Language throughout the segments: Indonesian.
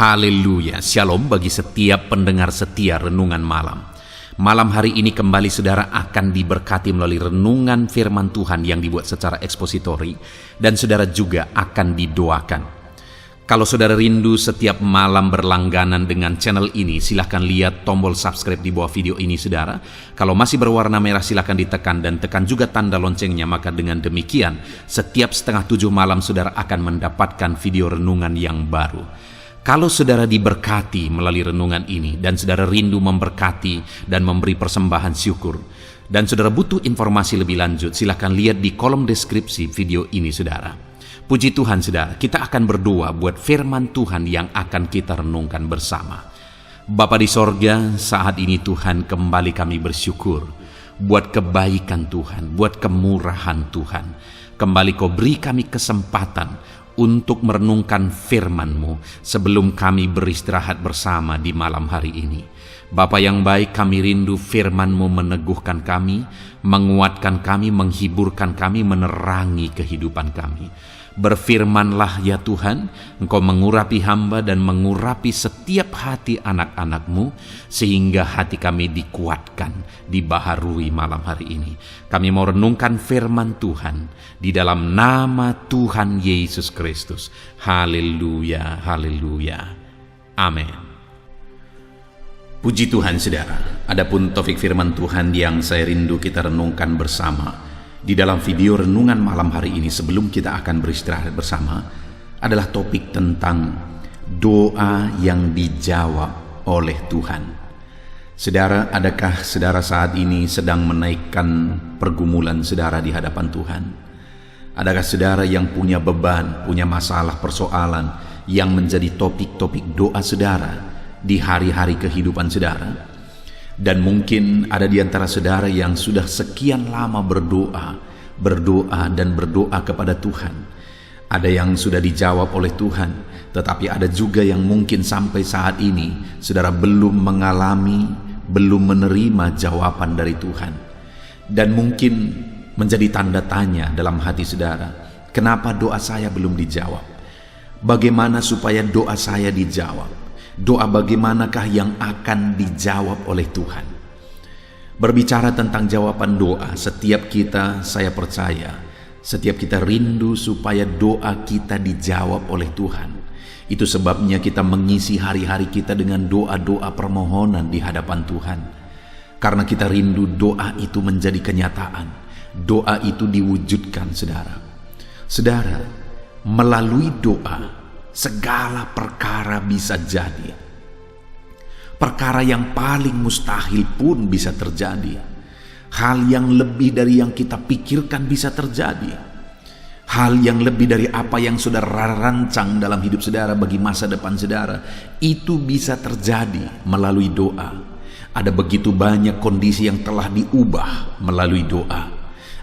Haleluya, shalom bagi setiap pendengar setia Renungan Malam. Malam hari ini kembali saudara akan diberkati melalui renungan firman Tuhan yang dibuat secara ekspositori, dan saudara juga akan didoakan. Kalau saudara rindu setiap malam berlangganan dengan channel ini, silahkan lihat tombol subscribe di bawah video ini saudara. Kalau masih berwarna merah silahkan ditekan dan tekan juga tanda loncengnya, maka dengan demikian setiap 6:30 malam saudara akan mendapatkan video renungan yang baru. Kalau saudara diberkati melalui renungan ini dan saudara rindu memberkati dan memberi persembahan syukur, dan saudara butuh informasi lebih lanjut, silakan lihat di kolom deskripsi video ini saudara. Puji Tuhan saudara, kita akan berdoa buat firman Tuhan yang akan kita renungkan bersama. Bapa di sorga, saat ini Tuhan kembali kami bersyukur buat kebaikan Tuhan, buat kemurahan Tuhan. Kembali Kau beri kami kesempatan untuk merenungkan firman-Mu sebelum kami beristirahat bersama di malam hari ini. Bapa yang baik, kami rindu firman-Mu meneguhkan kami, menguatkan kami, menghiburkan kami, menerangi kehidupan kami. Berfirmanlah ya Tuhan, Engkau mengurapi hamba dan mengurapi setiap hati anak-anak-Mu, sehingga hati kami dikuatkan, dibaharui malam hari ini. Kami mau renungkan firman Tuhan di dalam nama Tuhan Yesus Kristus. Haleluya, haleluya. Amin. Puji Tuhan saudara, adapun topik firman Tuhan yang saya rindu kita renungkan bersama di dalam video renungan malam hari ini sebelum kita akan beristirahat bersama adalah topik tentang doa yang dijawab oleh Tuhan. Saudara, adakah saudara saat ini sedang menaikkan pergumulan saudara di hadapan Tuhan? Adakah saudara yang punya beban, punya masalah, persoalan yang menjadi topik-topik doa saudara di hari-hari kehidupan saudara? Dan mungkin ada di antara saudara yang sudah sekian lama berdoa dan berdoa kepada Tuhan. Ada yang sudah dijawab oleh Tuhan, tetapi ada juga yang mungkin sampai saat ini saudara belum mengalami, belum menerima jawaban dari Tuhan. Dan mungkin menjadi tanda tanya dalam hati saudara, kenapa doa saya belum dijawab? Bagaimana supaya doa saya dijawab? Doa bagaimanakah yang akan dijawab oleh Tuhan? Berbicara tentang jawaban doa, setiap kita, saya percaya, setiap kita rindu supaya doa kita dijawab oleh Tuhan. Itu sebabnya kita mengisi hari-hari kita dengan doa-doa permohonan di hadapan Tuhan. Karena kita rindu doa itu menjadi kenyataan, doa itu diwujudkan saudara. Saudara, melalui doa segala perkara bisa jadi. Perkara yang paling mustahil pun bisa terjadi. Hal yang lebih dari yang kita pikirkan bisa terjadi. Hal yang lebih dari apa yang saudara rancang dalam hidup saudara bagi masa depan saudara, itu bisa terjadi melalui doa. Ada begitu banyak kondisi yang telah diubah melalui doa.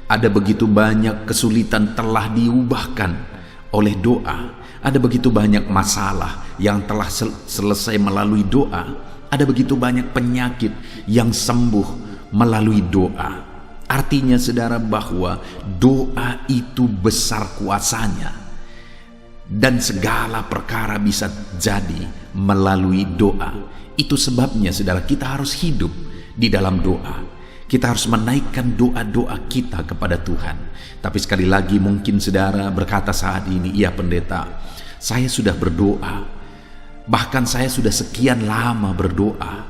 Ada begitu banyak kesulitan telah diubahkan oleh doa. Ada begitu banyak masalah yang telah selesai melalui doa. Ada begitu banyak penyakit yang sembuh melalui doa. Artinya saudara bahwa doa itu besar kuasanya. Dan segala perkara bisa jadi melalui doa. Itu sebabnya saudara, kita harus hidup di dalam doa. Kita harus menaikkan doa-doa kita kepada Tuhan. Tapi sekali lagi mungkin saudara berkata saat ini, iya pendeta, saya sudah berdoa, bahkan saya sudah sekian lama berdoa,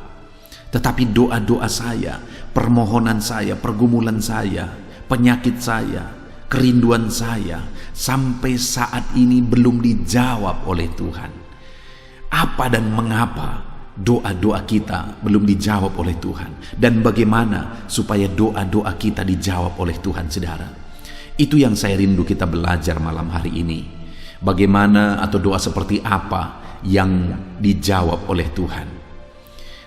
tetapi doa-doa saya, permohonan saya, pergumulan saya, penyakit saya, kerinduan saya, sampai saat ini belum dijawab oleh Tuhan. Apa dan mengapa doa-doa kita belum dijawab oleh Tuhan? Dan bagaimana supaya doa-doa kita dijawab oleh Tuhan saudara? Itu yang saya rindu kita belajar malam hari ini. Bagaimana atau doa seperti apa yang dijawab oleh Tuhan?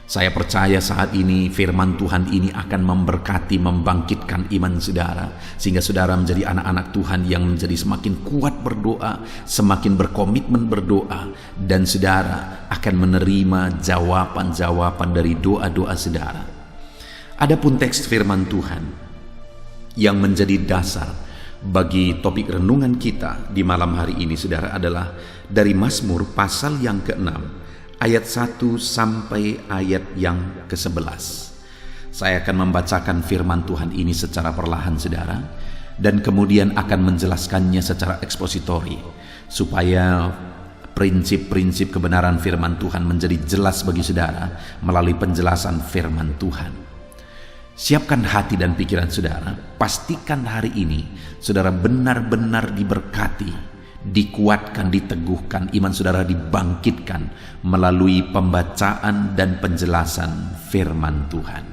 Saya percaya saat ini firman Tuhan ini akan memberkati, membangkitkan iman saudara, sehingga saudara menjadi anak-anak Tuhan yang menjadi semakin kuat berdoa, semakin berkomitmen berdoa, dan saudara akan menerima jawaban-jawaban dari doa-doa saudara. Adapun teks firman Tuhan yang menjadi dasar bagi topik renungan kita di malam hari ini saudara adalah dari Mazmur pasal yang ke-6 ayat 1 sampai ayat yang ke-11. Saya akan membacakan firman Tuhan ini secara perlahan, saudara, dan kemudian akan menjelaskannya secara ekspositori, supaya prinsip-prinsip kebenaran firman Tuhan menjadi jelas bagi saudara melalui penjelasan firman Tuhan. Siapkan hati dan pikiran saudara, pastikan hari ini saudara benar-benar diberkati, dikuatkan, diteguhkan, iman saudara dibangkitkan melalui pembacaan dan penjelasan firman Tuhan.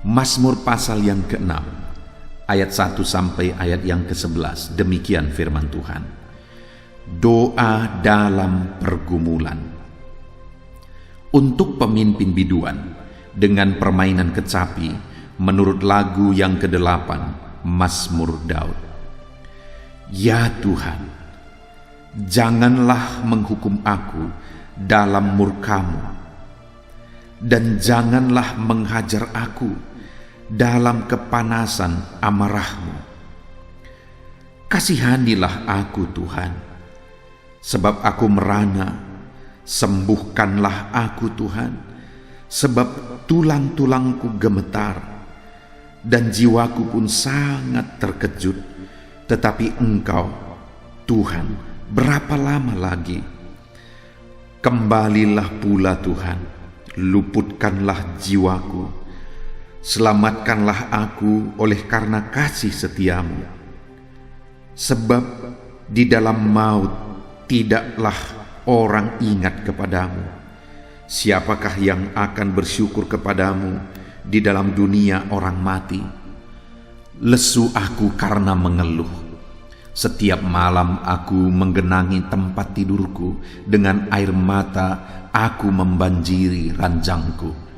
Mazmur pasal yang ke-6 ayat 1 sampai ayat yang ke-11, demikian firman Tuhan. Doa dalam pergumulan. Untuk pemimpin biduan dengan permainan kecapi, menurut lagu yang ke-8, Mazmur Daud. Ya Tuhan, janganlah menghukum aku dalam murka-Mu, dan janganlah menghajar aku dalam kepanasan amarah-Mu. Kasihanilah aku Tuhan, sebab aku merana. Sembuhkanlah aku Tuhan, sebab tulang-tulangku gemetar, dan jiwaku pun sangat terkejut. Tetapi Engkau, Tuhan, berapa lama lagi? Kembalilah pula Tuhan, luputkanlah jiwaku. Selamatkanlah aku oleh karena kasih setia-Mu. Sebab di dalam maut tidaklah orang ingat kepadamu. Siapakah yang akan bersyukur kepadamu di dalam dunia orang mati? Lesu aku karena mengeluh. Setiap malam aku menggenangi tempat tidurku. Dengan air mata aku membanjiri ranjangku.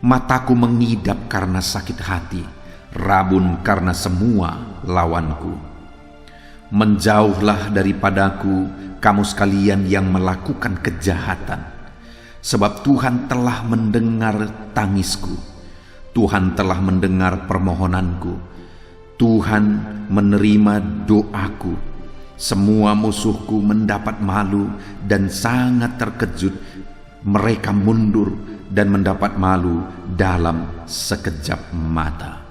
Mataku mengidap karena sakit hati, rabun karena semua lawanku. Menjauhlah daripadaku kamu sekalian yang melakukan kejahatan, sebab Tuhan telah mendengar tangisku. Tuhan telah mendengar permohonanku. Tuhan menerima doaku. Semua musuhku mendapat malu dan sangat terkejut. Mereka mundur dan mendapat malu dalam sekejap mata.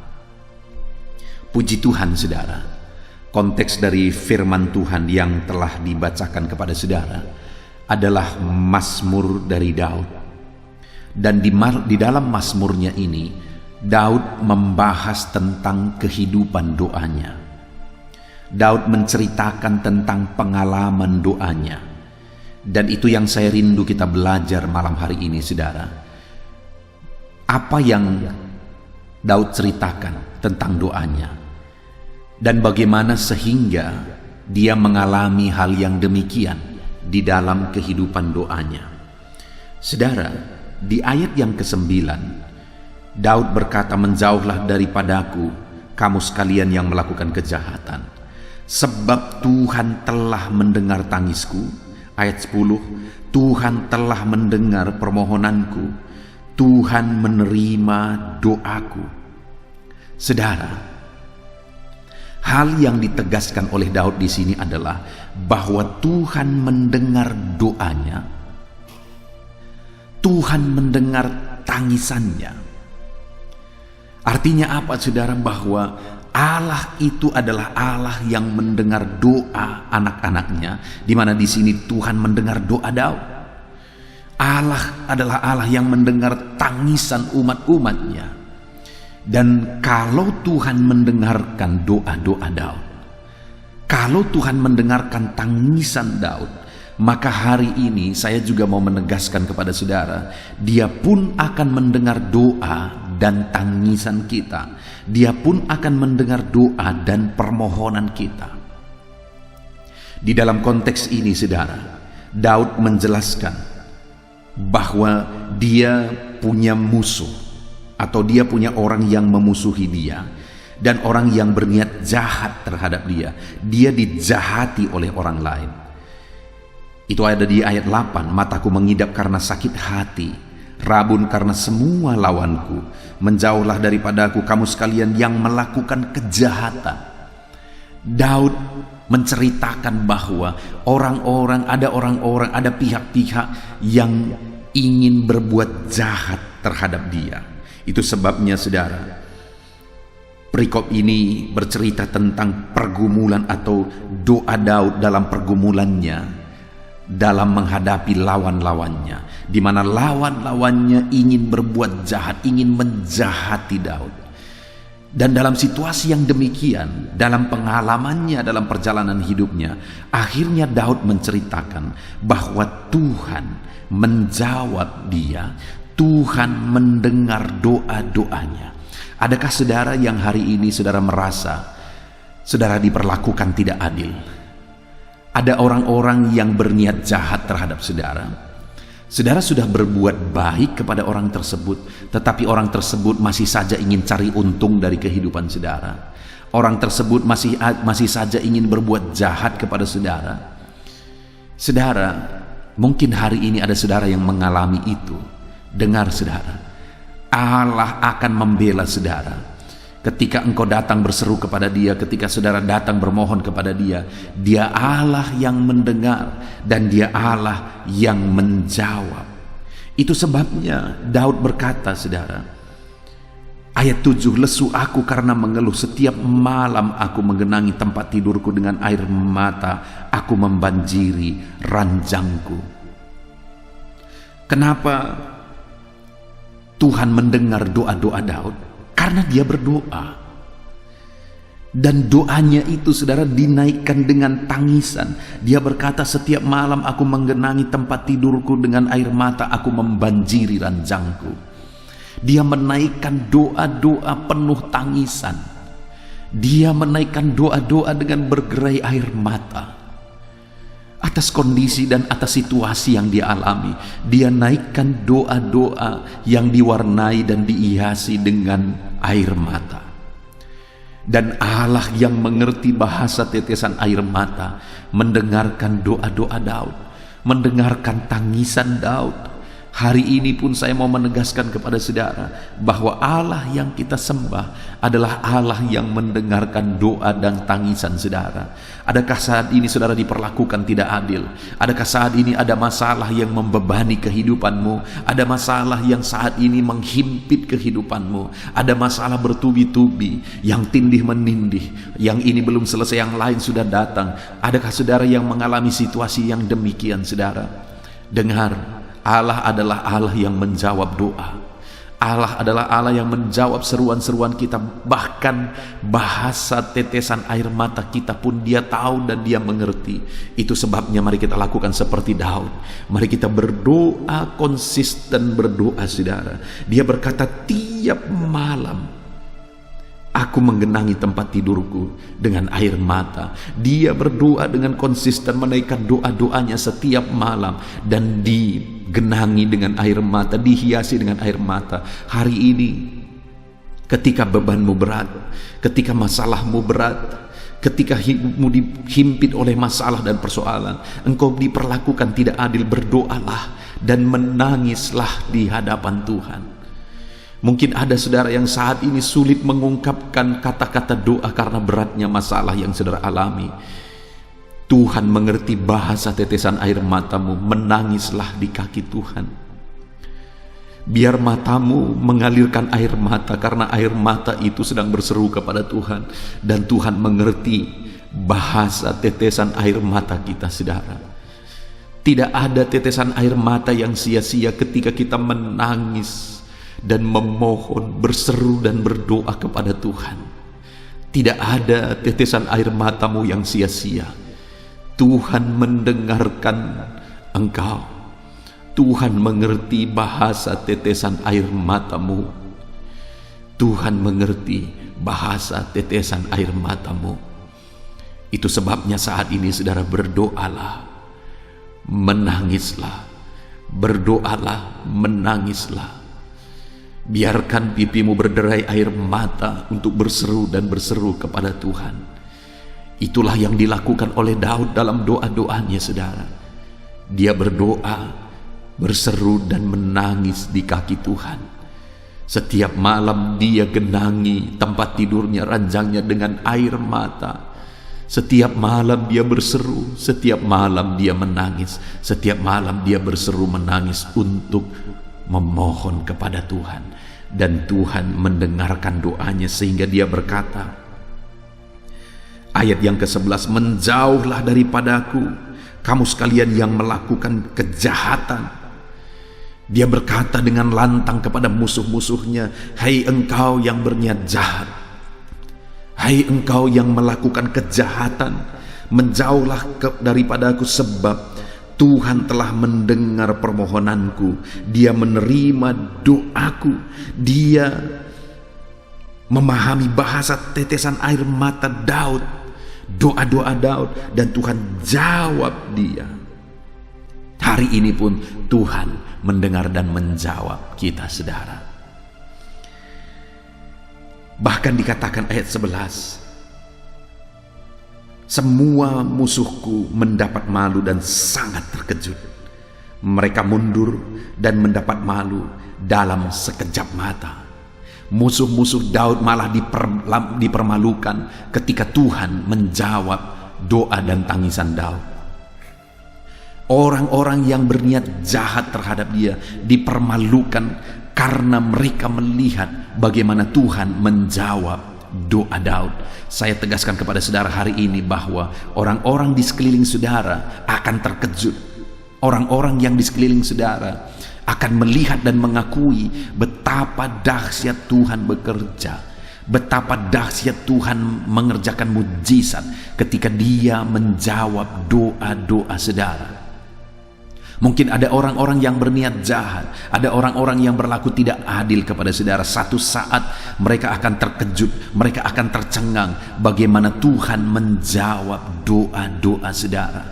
Puji Tuhan, saudara. Konteks dari firman Tuhan yang telah dibacakan kepada saudara adalah Mazmur dari Daud. Dan di dalam Mazmurnya ini, Daud membahas tentang kehidupan doanya. Daud menceritakan tentang pengalaman doanya. Dan itu yang saya rindu kita belajar malam hari ini, saudara. Apa yang Daud ceritakan tentang doanya, dan bagaimana sehingga dia mengalami hal yang demikian di dalam kehidupan doanya. Saudara, di ayat yang ke-9, Daud berkata, menjauhlah daripadaku kamu sekalian yang melakukan kejahatan, sebab Tuhan telah mendengar tangisku. Ayat 10, Tuhan telah mendengar permohonanku. Tuhan menerima doaku. Saudara, hal yang ditegaskan oleh Daud di sini adalah bahwa Tuhan mendengar doanya. Tuhan mendengar tangisannya. Artinya apa, saudara? Bahwa Allah itu adalah Allah yang mendengar doa anak-anaknya, di mana di sini Tuhan mendengar doa Daud. Allah adalah Allah yang mendengar tangisan umat-umatnya. Dan kalau Tuhan mendengarkan doa-doa Daud, kalau Tuhan mendengarkan tangisan Daud, maka hari ini saya juga mau menegaskan kepada saudara, Dia pun akan mendengar doa dan tangisan kita. Dia pun akan mendengar doa dan permohonan kita. Di dalam konteks ini, saudara, Daud menjelaskan bahwa dia punya musuh, atau dia punya orang yang memusuhi dia, dan orang yang berniat jahat terhadap dia. Dia dijahati oleh orang lain. Itu ada di ayat 8, mataku mengidap karena sakit hati, rabun karena semua lawanku. Menjauhlah daripadaku kamu sekalian yang melakukan kejahatan. Daud menceritakan bahwa ada orang-orang, ada pihak-pihak yang ingin berbuat jahat terhadap dia. Itu sebabnya saudara, perikop ini bercerita tentang pergumulan atau doa Daud dalam pergumulannya dalam menghadapi lawan-lawannya, di mana lawan-lawannya ingin berbuat jahat, ingin menjahati Daud. Dan dalam situasi yang demikian, dalam pengalamannya, dalam perjalanan hidupnya, akhirnya Daud menceritakan bahwa Tuhan menjawab dia, Tuhan mendengar doa-doanya. Adakah saudara yang hari ini saudara merasa saudara diperlakukan tidak adil? Ada orang-orang yang berniat jahat terhadap saudara. Saudara sudah berbuat baik kepada orang tersebut, tetapi orang tersebut masih saja ingin cari untung dari kehidupan saudara. Orang tersebut masih saja ingin berbuat jahat kepada saudara. Saudara, mungkin hari ini ada saudara yang mengalami itu. Dengar saudara, Allah akan membela saudara. Ketika engkau datang berseru kepada dia, ketika saudara datang bermohon kepada dia, dia Allah yang mendengar dan dia Allah yang menjawab. Itu sebabnya Daud berkata saudara, ayat 7, lesu aku karena mengeluh, setiap malam aku menggenangi tempat tidurku, dengan air mata aku membanjiri ranjangku. Kenapa Tuhan mendengar doa-doa Daud? Karena dia berdoa. Dan doanya itu saudara dinaikkan dengan tangisan. Dia berkata, setiap malam aku menggenangi tempat tidurku, dengan air mata aku membanjiri ranjangku. Dia menaikkan doa-doa penuh tangisan. Dia menaikkan doa-doa dengan bergerai air mata. Atas kondisi dan atas situasi yang dia alami, dia naikkan doa-doa yang diwarnai dan dihiasi dengan air mata. Dan Allah yang mengerti bahasa tetesan air mata mendengarkan doa-doa Daud, mendengarkan tangisan Daud. Hari ini pun saya mau menegaskan kepada saudara bahwa Allah yang kita sembah adalah Allah yang mendengarkan doa dan tangisan saudara. Adakah saat ini saudara diperlakukan tidak adil? Adakah saat ini ada masalah yang membebani kehidupanmu? Ada masalah yang saat ini menghimpit kehidupanmu? Ada masalah bertubi-tubi yang tindih menindih, yang ini belum selesai, yang lain sudah datang. Adakah saudara yang mengalami situasi yang demikian saudara? Dengar, Allah adalah Allah yang menjawab doa. Allah adalah Allah yang menjawab seruan-seruan kita. Bahkan bahasa tetesan air mata kita pun dia tahu dan dia mengerti. Itu sebabnya mari kita lakukan seperti Daud. Mari kita berdoa, konsisten berdoa saudara. Dia berkata, tiap malam aku menggenangi tempat tidurku dengan air mata. Dia berdoa dengan konsisten, menaikkan doa-doanya setiap malam, dan digenangi dengan air mata, dihiasi dengan air mata. Hari ini ketika bebanmu berat, ketika masalahmu berat, ketika hidupmu dihimpit oleh masalah dan persoalan, engkau diperlakukan tidak adil, berdoalah dan menangislah di hadapan Tuhan. Mungkin ada saudara yang saat ini sulit mengungkapkan kata-kata doa karena beratnya masalah yang saudara alami. Tuhan mengerti bahasa tetesan air matamu. Menangislah di kaki Tuhan. Biar matamu mengalirkan air mata, karena air mata itu sedang berseru kepada Tuhan. Dan Tuhan mengerti bahasa tetesan air mata kita saudara. Tidak ada tetesan air mata yang sia-sia ketika kita menangis dan memohon, berseru dan berdoa kepada Tuhan. Tidak ada tetesan air matamu yang sia-sia. Tuhan mendengarkan engkau. Tuhan mengerti bahasa tetesan air matamu. Tuhan mengerti bahasa tetesan air matamu. Itu sebabnya saat ini saudara berdoalah, menangislah. Berdoalah, menangislah. Biarkan pipimu berderai air mata untuk berseru dan berseru kepada Tuhan. Itulah yang dilakukan oleh Daud dalam doa-doanya saudara. Dia berdoa, berseru dan menangis di kaki Tuhan. Setiap malam dia genangi tempat tidurnya, ranjangnya dengan air mata. Setiap malam dia berseru, setiap malam dia menangis, setiap malam dia berseru menangis untuk memohon kepada Tuhan. Dan Tuhan mendengarkan doanya sehingga dia berkata, ayat yang ke-11, menjauhlah daripadaku kamu sekalian yang melakukan kejahatan. Dia berkata dengan lantang kepada musuh-musuhnya, hai engkau yang berniat jahat, hai engkau yang melakukan kejahatan, menjauhlah daripadaku, sebab Tuhan telah mendengar permohonanku, Dia menerima doaku, Dia memahami bahasa tetesan air mata Daud, doa-doa Daud, dan Tuhan jawab dia. Hari ini pun Tuhan mendengar dan menjawab kita, saudara. Bahkan dikatakan ayat 11, semua musuhku mendapat malu dan sangat terkejut. Mereka mundur dan mendapat malu dalam sekejap mata. Musuh-musuh Daud malah dipermalukan ketika Tuhan menjawab doa dan tangisan Daud. Orang-orang yang berniat jahat terhadap dia dipermalukan karena mereka melihat bagaimana Tuhan menjawab doa Daud. Saya tegaskan kepada saudara hari ini bahwa orang-orang di sekeliling saudara akan terkejut. Orang-orang yang di sekeliling saudara akan melihat dan mengakui betapa dahsyat Tuhan bekerja, betapa dahsyat Tuhan mengerjakan mujizat ketika Dia menjawab doa-doa saudara. Mungkin ada orang-orang yang berniat jahat, ada orang-orang yang berlaku tidak adil kepada saudara. Satu saat mereka akan terkejut, mereka akan tercengang bagaimana Tuhan menjawab doa-doa saudara,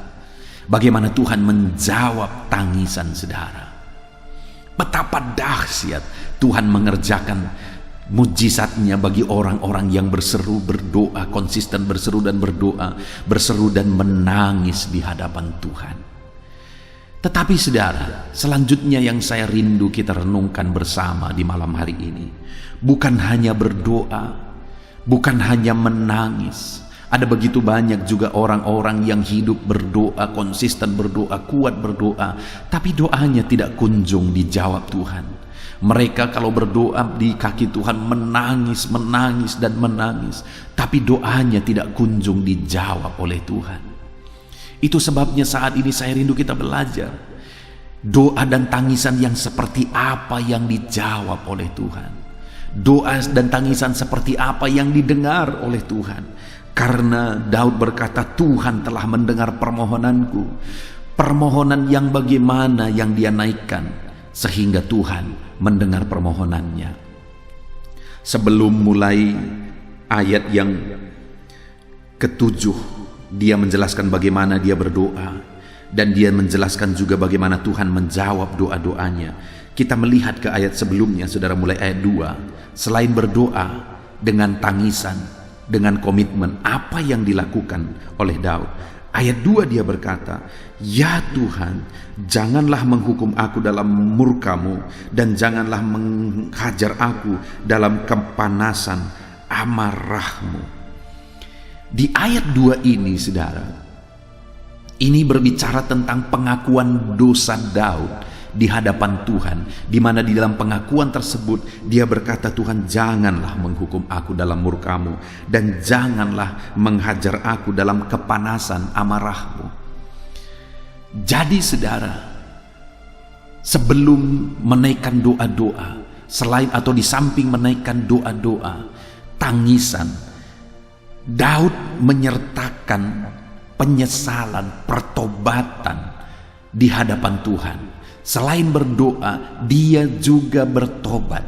bagaimana Tuhan menjawab tangisan saudara. Betapa dahsyat Tuhan mengerjakan mujizatnya bagi orang-orang yang berseru, berdoa, konsisten berseru dan berdoa, berseru dan menangis di hadapan Tuhan. Tetapi saudara, selanjutnya yang saya rindu kita renungkan bersama di malam hari ini, bukan hanya berdoa, bukan hanya menangis. Ada begitu banyak juga orang-orang yang hidup berdoa, konsisten berdoa, kuat berdoa, tapi doanya tidak kunjung dijawab Tuhan. Mereka kalau berdoa di kaki Tuhan menangis, menangis dan menangis, tapi doanya tidak kunjung dijawab oleh Tuhan. Itu sebabnya saat ini saya rindu kita belajar doa dan tangisan yang seperti apa yang dijawab oleh Tuhan. Doa dan tangisan seperti apa yang didengar oleh Tuhan. Karena Daud berkata, Tuhan telah mendengar permohonanku. Permohonan yang bagaimana yang dia naikkan sehingga Tuhan mendengar permohonannya. Sebelum mulai ayat yang ke-7, dia menjelaskan bagaimana dia berdoa, dan dia menjelaskan juga bagaimana Tuhan menjawab doa-doanya. Kita melihat ke ayat sebelumnya, saudara, mulai ayat 2. Selain berdoa dengan tangisan, dengan komitmen, apa yang dilakukan oleh Daud? Ayat 2 dia berkata, ya Tuhan, janganlah menghukum aku dalam murka-Mu, dan janganlah menghajar aku dalam kepanasan amarah-Mu. Di ayat 2 ini, saudara, ini berbicara tentang pengakuan dosa Daud di hadapan Tuhan, di mana di dalam pengakuan tersebut dia berkata, Tuhan, janganlah menghukum aku dalam murka-Mu, dan janganlah menghajar aku dalam kepanasan amarah-Mu. Jadi saudara, sebelum menaikkan doa-doa, selain atau di samping menaikkan doa-doa, tangisan, Daud menyertakan penyesalan, pertobatan di hadapan Tuhan. Selain berdoa, dia juga bertobat.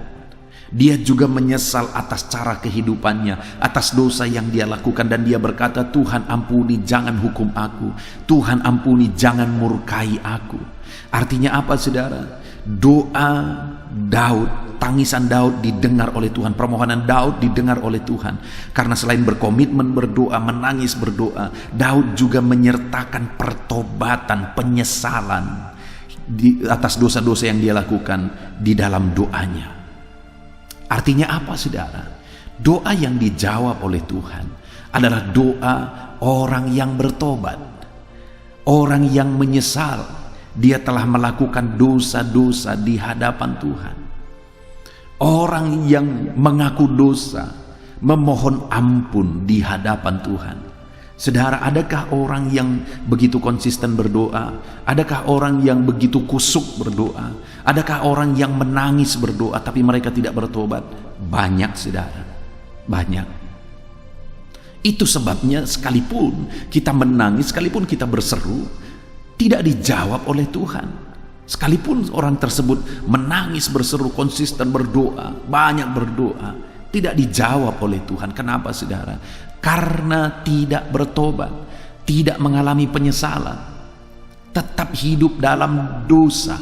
Dia juga menyesal atas cara kehidupannya, atas dosa yang dia lakukan, dan dia berkata, Tuhan ampuni, jangan hukum aku. Tuhan ampuni, jangan murkai aku. Artinya apa, saudara? Doa Daud, tangisan Daud didengar oleh Tuhan, permohonan Daud didengar oleh Tuhan. Karena selain berkomitmen berdoa, menangis berdoa, Daud juga menyertakan pertobatan, penyesalan di atas dosa-dosa yang dia lakukan di dalam doanya. Artinya apa, saudara? Doa yang dijawab oleh Tuhan adalah doa orang yang bertobat, orang yang menyesal dia telah melakukan dosa-dosa di hadapan Tuhan. Orang yang mengaku dosa, memohon ampun di hadapan Tuhan. Saudara, adakah orang yang begitu konsisten berdoa? Adakah orang yang begitu kusuk berdoa? Adakah orang yang menangis berdoa tapi mereka tidak bertobat? Banyak, saudara, banyak. Itu sebabnya sekalipun kita menangis, sekalipun kita berseru, tidak dijawab oleh Tuhan. Sekalipun orang tersebut menangis, berseru, konsisten berdoa, banyak berdoa, tidak dijawab oleh Tuhan. Kenapa, saudara? Karena tidak bertobat, tidak mengalami penyesalan, tetap hidup dalam dosa.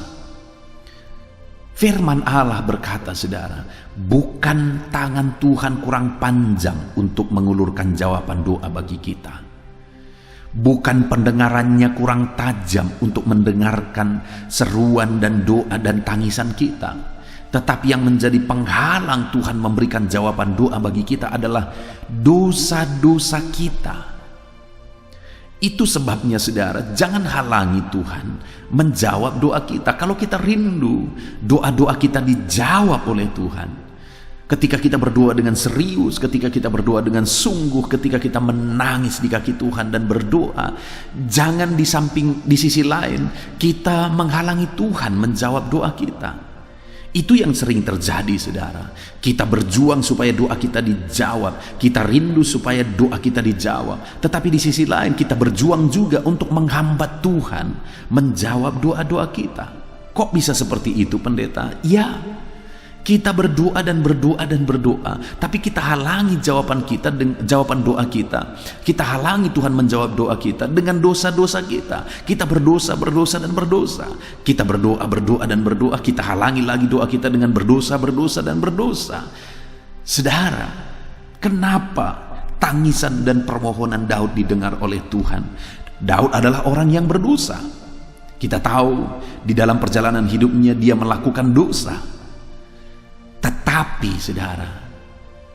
Firman Allah berkata, saudara, bukan tangan Tuhan kurang panjang untuk mengulurkan jawaban doa bagi kita. Bukan pendengarannya kurang tajam untuk mendengarkan seruan dan doa dan tangisan kita. Tetapi yang menjadi penghalang Tuhan memberikan jawaban doa bagi kita adalah dosa-dosa kita. Itu sebabnya, saudara, jangan halangi Tuhan menjawab doa kita. Kalau kita rindu doa-doa kita dijawab oleh Tuhan, ketika kita berdoa dengan serius, ketika kita berdoa dengan sungguh, ketika kita menangis di kaki Tuhan dan berdoa, jangan di sisi lain kita menghalangi Tuhan menjawab doa kita. Itu yang sering terjadi, saudara. Kita berjuang supaya doa kita dijawab, kita rindu supaya doa kita dijawab, tetapi di sisi lain kita berjuang juga untuk menghambat Tuhan menjawab doa-doa kita. Kok bisa seperti itu, pendeta? Ya, kita berdoa dan berdoa dan berdoa, tapi kita halangi jawaban doa kita. Kita halangi Tuhan menjawab doa kita dengan dosa-dosa kita. Kita berdosa dan berdosa. Kita berdoa dan berdoa, kita halangi lagi doa kita dengan berdosa dan berdosa. Saudara, kenapa tangisan dan permohonan Daud didengar oleh Tuhan? Daud adalah orang yang berdosa. Kita tahu di dalam perjalanan hidupnya dia melakukan dosa. Tetapi, saudara,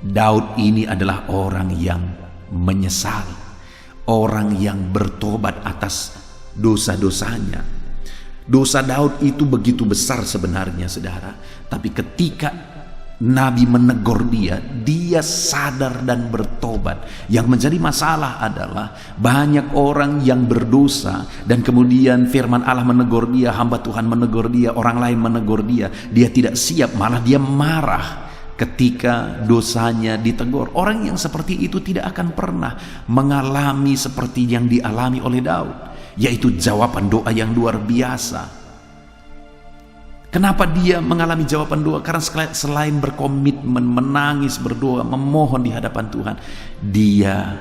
Daud ini adalah orang yang menyesal, orang yang bertobat atas dosa-dosanya. Dosa Daud itu begitu besar sebenarnya, saudara. Tapi ketika Nabi menegur dia sadar dan bertobat. Yang menjadi masalah adalah banyak orang yang berdosa dan kemudian firman Allah menegur dia, hamba Tuhan menegur dia, orang lain menegur dia, dia tidak siap, malah dia marah ketika dosanya ditegur. Orang yang seperti itu tidak akan pernah mengalami seperti yang dialami oleh Daud, yaitu jawaban doa yang luar biasa. Kenapa dia mengalami jawaban doa? Karena selain berkomitmen, menangis, berdoa, memohon di hadapan Tuhan, dia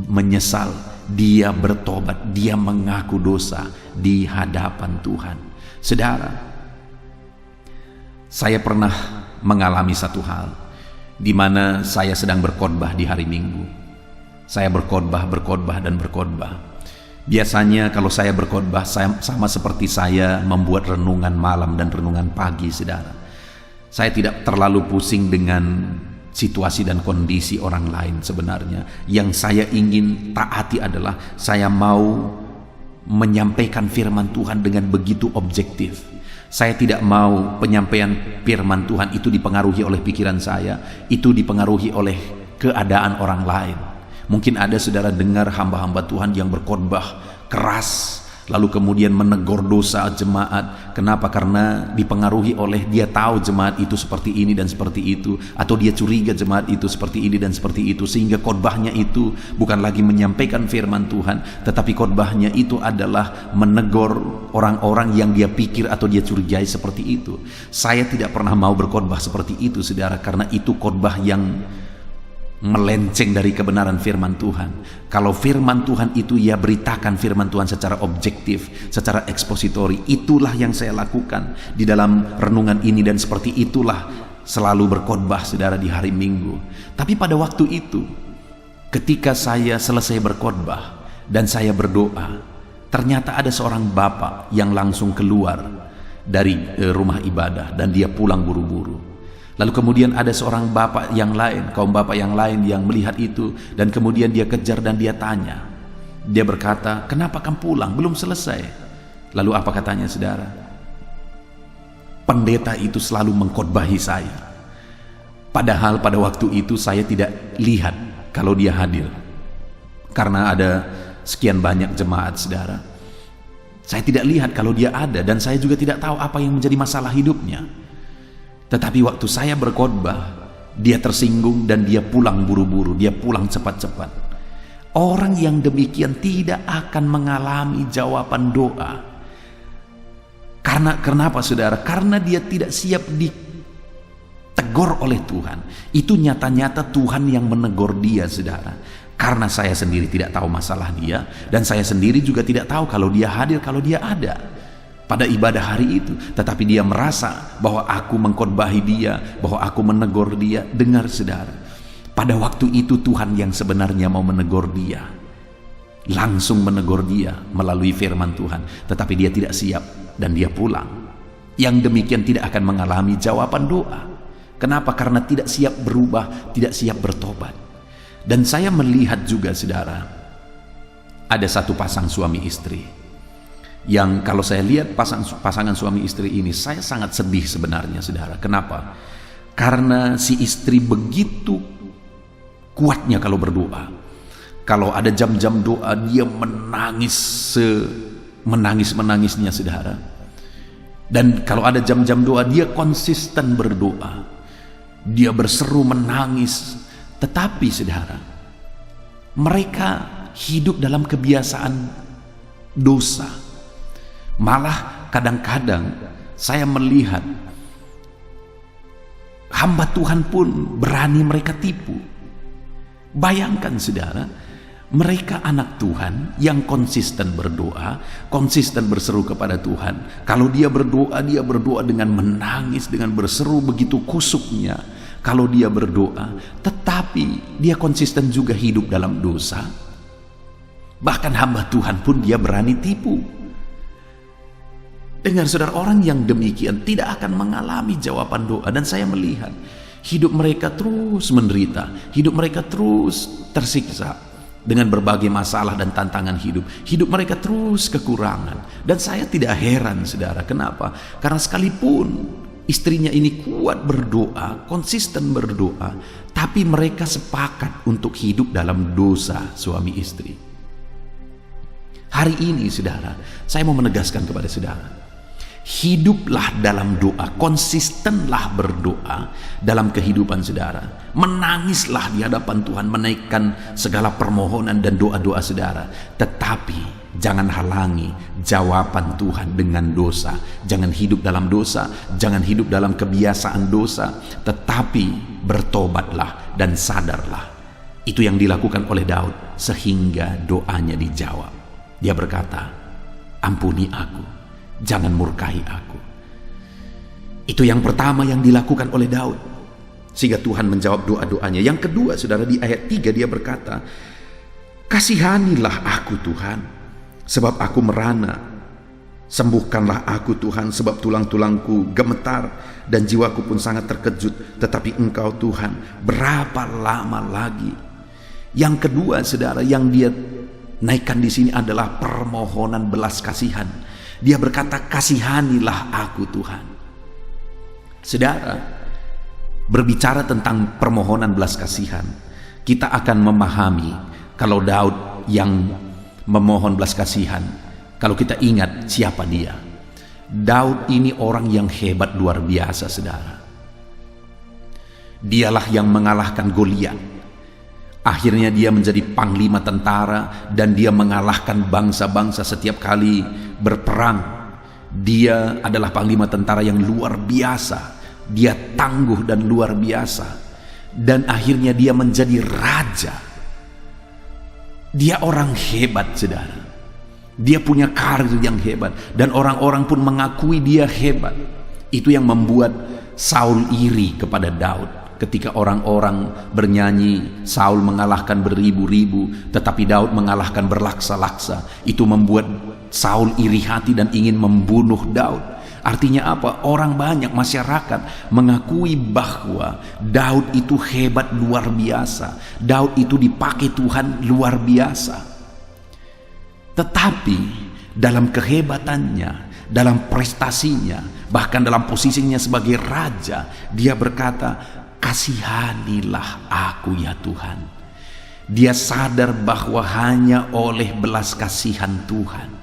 menyesal, dia bertobat, dia mengaku dosa di hadapan Tuhan. Saudara, saya pernah mengalami satu hal di mana saya sedang berkhotbah di hari Minggu. Saya berkhotbah dan berkhotbah. Biasanya kalau saya berkhotbah, sama seperti saya membuat renungan malam dan renungan pagi, saudara. Saya tidak terlalu pusing dengan situasi dan kondisi orang lain sebenarnya. Yang saya ingin taati adalah saya mau menyampaikan firman Tuhan dengan begitu objektif. Saya tidak mau penyampaian firman Tuhan itu dipengaruhi oleh pikiran saya, itu dipengaruhi oleh keadaan orang lain. Mungkin ada saudara dengar hamba-hamba Tuhan yang berkhotbah keras, lalu kemudian menegur dosa jemaat. Kenapa? Karena dipengaruhi oleh dia tahu jemaat itu seperti ini dan seperti itu, atau dia curiga jemaat itu seperti ini dan seperti itu, sehingga khotbahnya itu bukan lagi menyampaikan firman Tuhan, tetapi khotbahnya itu adalah menegur orang-orang yang dia pikir atau dia curigai seperti itu. Saya tidak pernah mau berkhotbah seperti itu, saudara, karena itu khotbah yang melenceng dari kebenaran firman Tuhan. Kalau firman Tuhan itu ya beritakan firman Tuhan secara objektif, secara ekspositori. Itulah yang saya lakukan di dalam renungan ini, dan seperti itulah selalu berkhotbah, saudara, di hari Minggu. Tapi pada waktu itu, ketika saya selesai berkhotbah dan saya berdoa, ternyata ada seorang bapak yang langsung keluar dari rumah ibadah dan dia pulang buru-buru. Lalu kemudian ada seorang bapak yang lain, kaum bapak yang lain yang melihat itu, dan kemudian dia kejar dan dia tanya. Dia berkata, "Kenapa kamu pulang? Belum selesai." Lalu apa katanya, saudara? Pendeta itu selalu mengkhotbahi saya. Padahal pada waktu itu saya tidak lihat kalau dia hadir. Karena ada sekian banyak jemaat, saudara. Saya tidak lihat kalau dia ada, dan saya juga tidak tahu apa yang menjadi masalah hidupnya. Tetapi waktu saya berkhotbah, dia tersinggung dan dia pulang buru-buru, dia pulang cepat-cepat. Orang yang demikian tidak akan mengalami jawaban doa. Kenapa, saudara? Karena dia tidak siap ditegur oleh Tuhan. Itu nyata-nyata Tuhan yang menegur dia, saudara. Karena saya sendiri tidak tahu masalah dia, dan saya sendiri juga tidak tahu kalau dia hadir, kalau dia ada pada ibadah hari itu. Tetapi dia merasa bahwa aku mengkhotbahi dia, bahwa aku menegur dia. Dengar, saudara, pada waktu itu Tuhan yang sebenarnya mau menegur dia, langsung menegur dia melalui firman Tuhan. Tetapi dia tidak siap dan dia pulang. Yang demikian tidak akan mengalami jawaban doa. Kenapa? Karena tidak siap berubah, tidak siap bertobat. Dan saya melihat juga, saudara, ada satu pasang suami istri yang kalau saya lihat pasangan suami istri ini, saya sangat sedih sebenarnya, saudara. Kenapa? Karena si istri begitu kuatnya kalau berdoa. Kalau ada jam-jam doa, dia menangis menangis-menangisnya, saudara. Dan kalau ada jam-jam doa, dia konsisten berdoa. Dia berseru menangis. Tetapi, saudara, mereka hidup dalam kebiasaan dosa. Malah kadang-kadang saya melihat hamba Tuhan pun berani mereka tipu. Bayangkan, saudara, mereka anak Tuhan yang konsisten berdoa, konsisten berseru kepada Tuhan. Kalau dia berdoa dengan menangis, dengan berseru begitu kusuknya. Kalau dia berdoa, tetapi dia konsisten juga hidup dalam dosa. Bahkan hamba Tuhan pun dia berani tipu. Dengar, saudara, orang yang demikian tidak akan mengalami jawaban doa. Dan saya melihat hidup mereka terus menderita, hidup mereka terus tersiksa dengan berbagai masalah dan tantangan hidup. Hidup mereka terus kekurangan. Dan saya tidak heran, saudara. Kenapa? Karena sekalipun istrinya ini kuat berdoa, konsisten berdoa, tapi mereka sepakat untuk hidup dalam dosa suami istri. Hari ini, saudara, saya mau menegaskan kepada saudara, hiduplah dalam doa, konsistenlah berdoa dalam kehidupan saudara. Menangislah di hadapan Tuhan, menaikkan segala permohonan dan doa-doa saudara. Tetapi jangan halangi jawaban Tuhan dengan dosa. Jangan hidup dalam dosa, jangan hidup dalam kebiasaan dosa, tetapi bertobatlah dan sadarlah. Itu yang dilakukan oleh Daud sehingga doanya dijawab. Dia berkata, "Ampuni aku, jangan murkai aku." Itu yang pertama yang dilakukan oleh Daud, sehingga Tuhan menjawab doa-doanya. Yang kedua, saudara, di ayat 3 dia berkata, "Kasihanilah aku, Tuhan, sebab aku merana. Sembuhkanlah aku, Tuhan, sebab tulang-tulangku gemetar dan jiwaku pun sangat terkejut. Tetapi Engkau, Tuhan, berapa lama lagi?" Yang kedua, saudara, yang dia naikkan di sini adalah permohonan belas kasihan. Dia berkata, "Kasihanilah aku, Tuhan." Saudara, berbicara tentang permohonan belas kasihan, kita akan memahami kalau Daud yang memohon belas kasihan, kalau kita ingat siapa dia. Daud ini orang yang hebat luar biasa, saudara. Dialah yang mengalahkan Goliat. Akhirnya dia menjadi panglima tentara dan dia mengalahkan bangsa-bangsa setiap kali berperang. Dia adalah panglima tentara yang luar biasa. Dia tangguh dan luar biasa. Dan akhirnya dia menjadi raja. Dia orang hebat, saudara. Dia punya karir yang hebat dan orang-orang pun mengakui dia hebat. Itu yang membuat Saul iri kepada Daud. Ketika orang-orang bernyanyi, Saul mengalahkan beribu-ribu, tetapi Daud mengalahkan berlaksa-laksa. Itu membuat Saul iri hati dan ingin membunuh Daud. Artinya apa? Orang banyak, masyarakat mengakui bahwa Daud itu hebat luar biasa. Daud itu dipakai Tuhan luar biasa. Tetapi dalam kehebatannya, dalam prestasinya, bahkan dalam posisinya sebagai raja, dia berkata, kasihanilah aku ya Tuhan. Dia sadar bahwa hanya oleh belas kasihan Tuhan.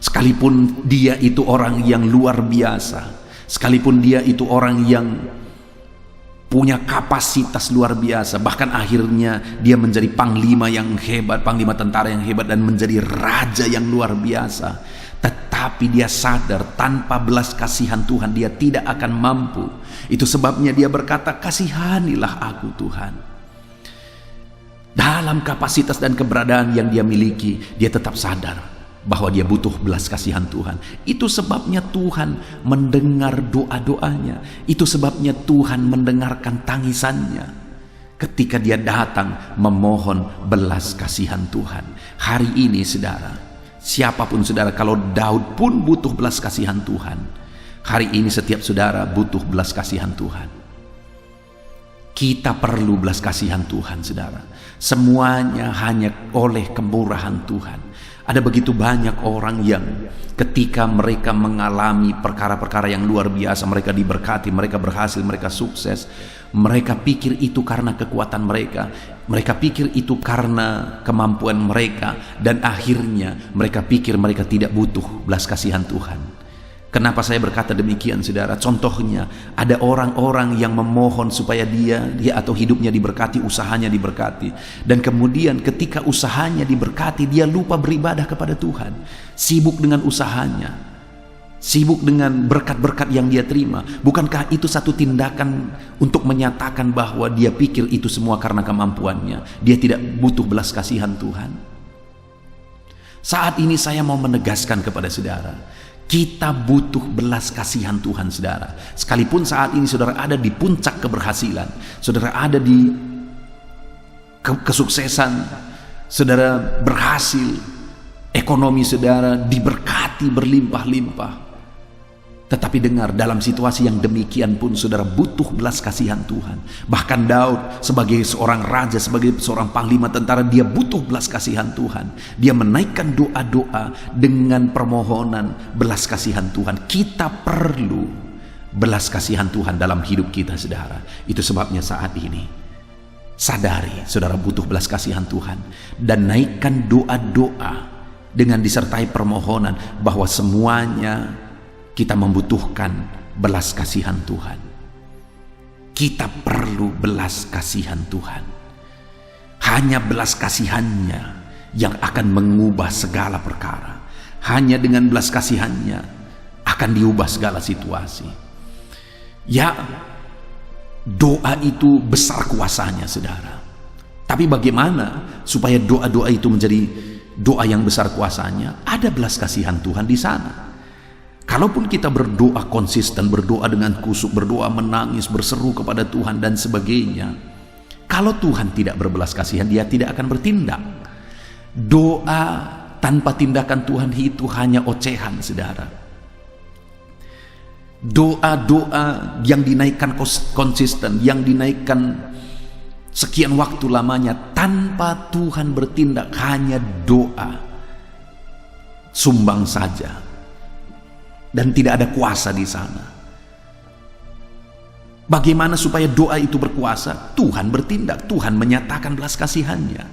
Sekalipun dia itu orang yang luar biasa, sekalipun dia itu orang yang punya kapasitas luar biasa, bahkan akhirnya dia menjadi panglima yang hebat, panglima tentara yang hebat, dan menjadi raja yang luar biasa, tetapi dia sadar tanpa belas kasihan Tuhan dia tidak akan mampu. Itu sebabnya dia berkata, kasihanilah aku Tuhan. Dalam kapasitas dan keberadaan yang dia miliki, dia tetap sadar bahwa dia butuh belas kasihan Tuhan. Itu sebabnya Tuhan mendengar doa-doanya. Itu sebabnya Tuhan mendengarkan tangisannya ketika dia datang memohon belas kasihan Tuhan. Hari ini saudara, siapapun saudara, kalau Daud pun butuh belas kasihan Tuhan, hari ini setiap saudara butuh belas kasihan Tuhan. Kita perlu belas kasihan Tuhan saudara. Semuanya hanya oleh kemurahan Tuhan. Ada begitu banyak orang yang ketika mereka mengalami perkara-perkara yang luar biasa, mereka diberkati, mereka berhasil, mereka sukses, mereka pikir itu karena kekuatan mereka, mereka pikir itu karena kemampuan mereka, dan akhirnya mereka pikir mereka tidak butuh belas kasihan Tuhan. Kenapa saya berkata demikian saudara? Contohnya ada orang-orang yang memohon supaya dia atau hidupnya diberkati, usahanya diberkati, dan kemudian ketika usahanya diberkati dia lupa beribadah kepada Tuhan, sibuk dengan usahanya, sibuk dengan berkat-berkat yang dia terima. Bukankah itu satu tindakan untuk menyatakan bahwa dia pikir itu semua karena kemampuannya, dia tidak butuh belas kasihan Tuhan? Saat ini saya mau menegaskan kepada saudara, kita butuh belas kasihan Tuhan saudara. Sekalipun saat ini saudara ada di puncak keberhasilan, saudara ada di kesuksesan, saudara berhasil, ekonomi saudara diberkati berlimpah-limpah, tetapi dengar, dalam situasi yang demikian pun saudara butuh belas kasihan Tuhan. Bahkan Daud sebagai seorang raja, sebagai seorang panglima tentara, dia butuh belas kasihan Tuhan. Dia menaikkan doa-doa dengan permohonan belas kasihan Tuhan. Kita perlu belas kasihan Tuhan dalam hidup kita saudara. Itu sebabnya saat ini sadari saudara butuh belas kasihan Tuhan, dan naikkan doa-doa dengan disertai permohonan bahwa semuanya kita membutuhkan belas kasihan Tuhan. Kita perlu belas kasihan Tuhan. Hanya belas kasihannya yang akan mengubah segala perkara. Hanya dengan belas kasihannya akan diubah segala situasi. Ya, doa itu besar kuasanya saudara. Tapi bagaimana supaya doa-doa itu menjadi doa yang besar kuasanya? Ada belas kasihan Tuhan di sana. Kalaupun kita berdoa konsisten, berdoa dengan kusuk, berdoa menangis, berseru kepada Tuhan dan sebagainya, kalau Tuhan tidak berbelas kasihan, dia tidak akan bertindak. Doa tanpa tindakan Tuhan itu hanya ocehan saudara. Doa-doa yang dinaikkan konsisten, yang dinaikkan sekian waktu lamanya tanpa Tuhan bertindak, hanya doa sumbang saja, dan tidak ada kuasa di sana. Bagaimana supaya doa itu berkuasa? Tuhan bertindak, Tuhan menyatakan belas kasihannya.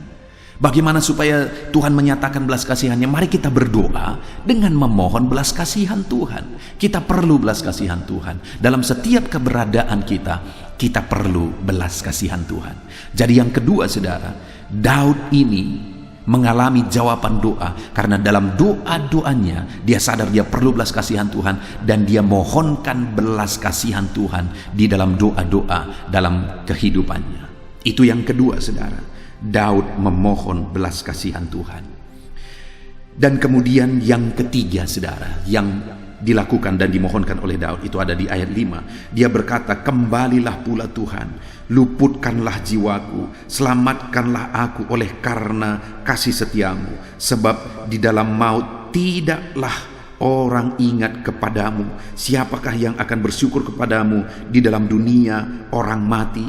Bagaimana supaya Tuhan menyatakan belas kasihannya? Mari kita berdoa dengan memohon belas kasihan Tuhan. Kita perlu belas kasihan Tuhan. Dalam setiap keberadaan kita perlu belas kasihan Tuhan. Jadi yang kedua saudara, Daud ini mengalami jawaban doa karena dalam doa-doanya dia sadar dia perlu belas kasihan Tuhan, dan dia mohonkan belas kasihan Tuhan di dalam doa-doa dalam kehidupannya. Itu yang kedua saudara, Daud memohon belas kasihan Tuhan. Dan kemudian yang ketiga saudara yang dilakukan dan dimohonkan oleh Daud itu ada di ayat 5. Dia berkata, kembalilah pula Tuhan, luputkanlah jiwaku, selamatkanlah aku oleh karena kasih setiamu, sebab di dalam maut tidaklah orang ingat kepadamu, siapakah yang akan bersyukur kepadamu di dalam dunia orang mati?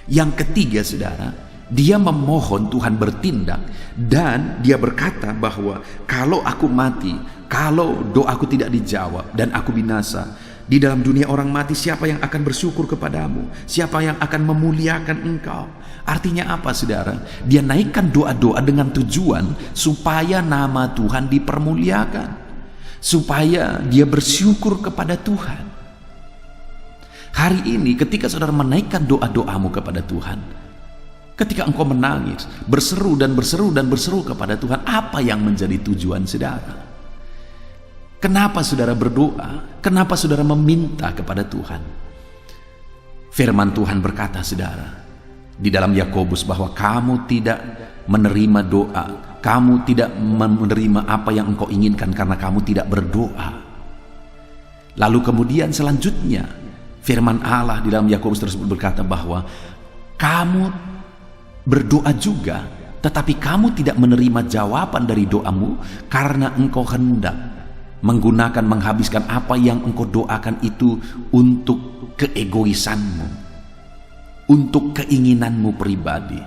Yang ketiga, saudara, dia memohon Tuhan bertindak, dan dia berkata bahwa kalau aku mati, kalau doaku tidak dijawab dan aku binasa di dalam dunia orang mati, siapa yang akan bersyukur kepadamu? Siapa yang akan memuliakan engkau? Artinya apa, saudara? Dia naikkan doa-doa dengan tujuan supaya nama Tuhan dipermuliakan, supaya dia bersyukur kepada Tuhan. Hari ini ketika saudara menaikkan doa-doamu kepada Tuhan, ketika engkau menangis, berseru dan berseru dan berseru kepada Tuhan, apa yang menjadi tujuan saudara? Kenapa saudara berdoa? Kenapa saudara meminta kepada Tuhan? Firman Tuhan berkata, saudara, di dalam Yakobus, bahwa kamu tidak menerima doa, kamu tidak menerima apa yang engkau inginkan karena kamu tidak berdoa. Lalu kemudian selanjutnya firman Allah di dalam Yakobus tersebut berkata bahwa kamu berdoa juga, tetapi kamu tidak menerima jawaban dari doamu karena engkau hendak menghabiskan apa yang engkau doakan itu untuk keegoisanmu, untuk keinginanmu pribadi.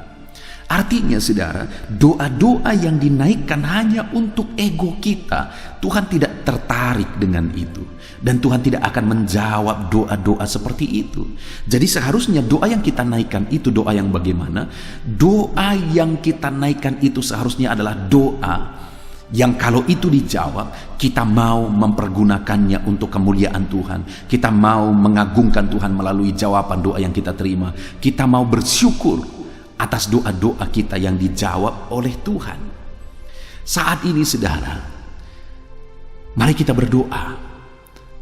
Artinya, saudara, doa-doa yang dinaikkan hanya untuk ego kita, Tuhan tidak tertarik dengan itu, dan Tuhan tidak akan menjawab doa-doa seperti itu. Jadi seharusnya doa yang kita naikkan itu doa yang bagaimana? Doa yang kita naikkan itu seharusnya adalah doa yang kalau itu dijawab, kita mau mempergunakannya untuk kemuliaan Tuhan. Kita mau mengagungkan Tuhan melalui jawaban doa yang kita terima. Kita mau bersyukur atas doa-doa kita yang dijawab oleh Tuhan. Saat ini, saudara, mari kita berdoa,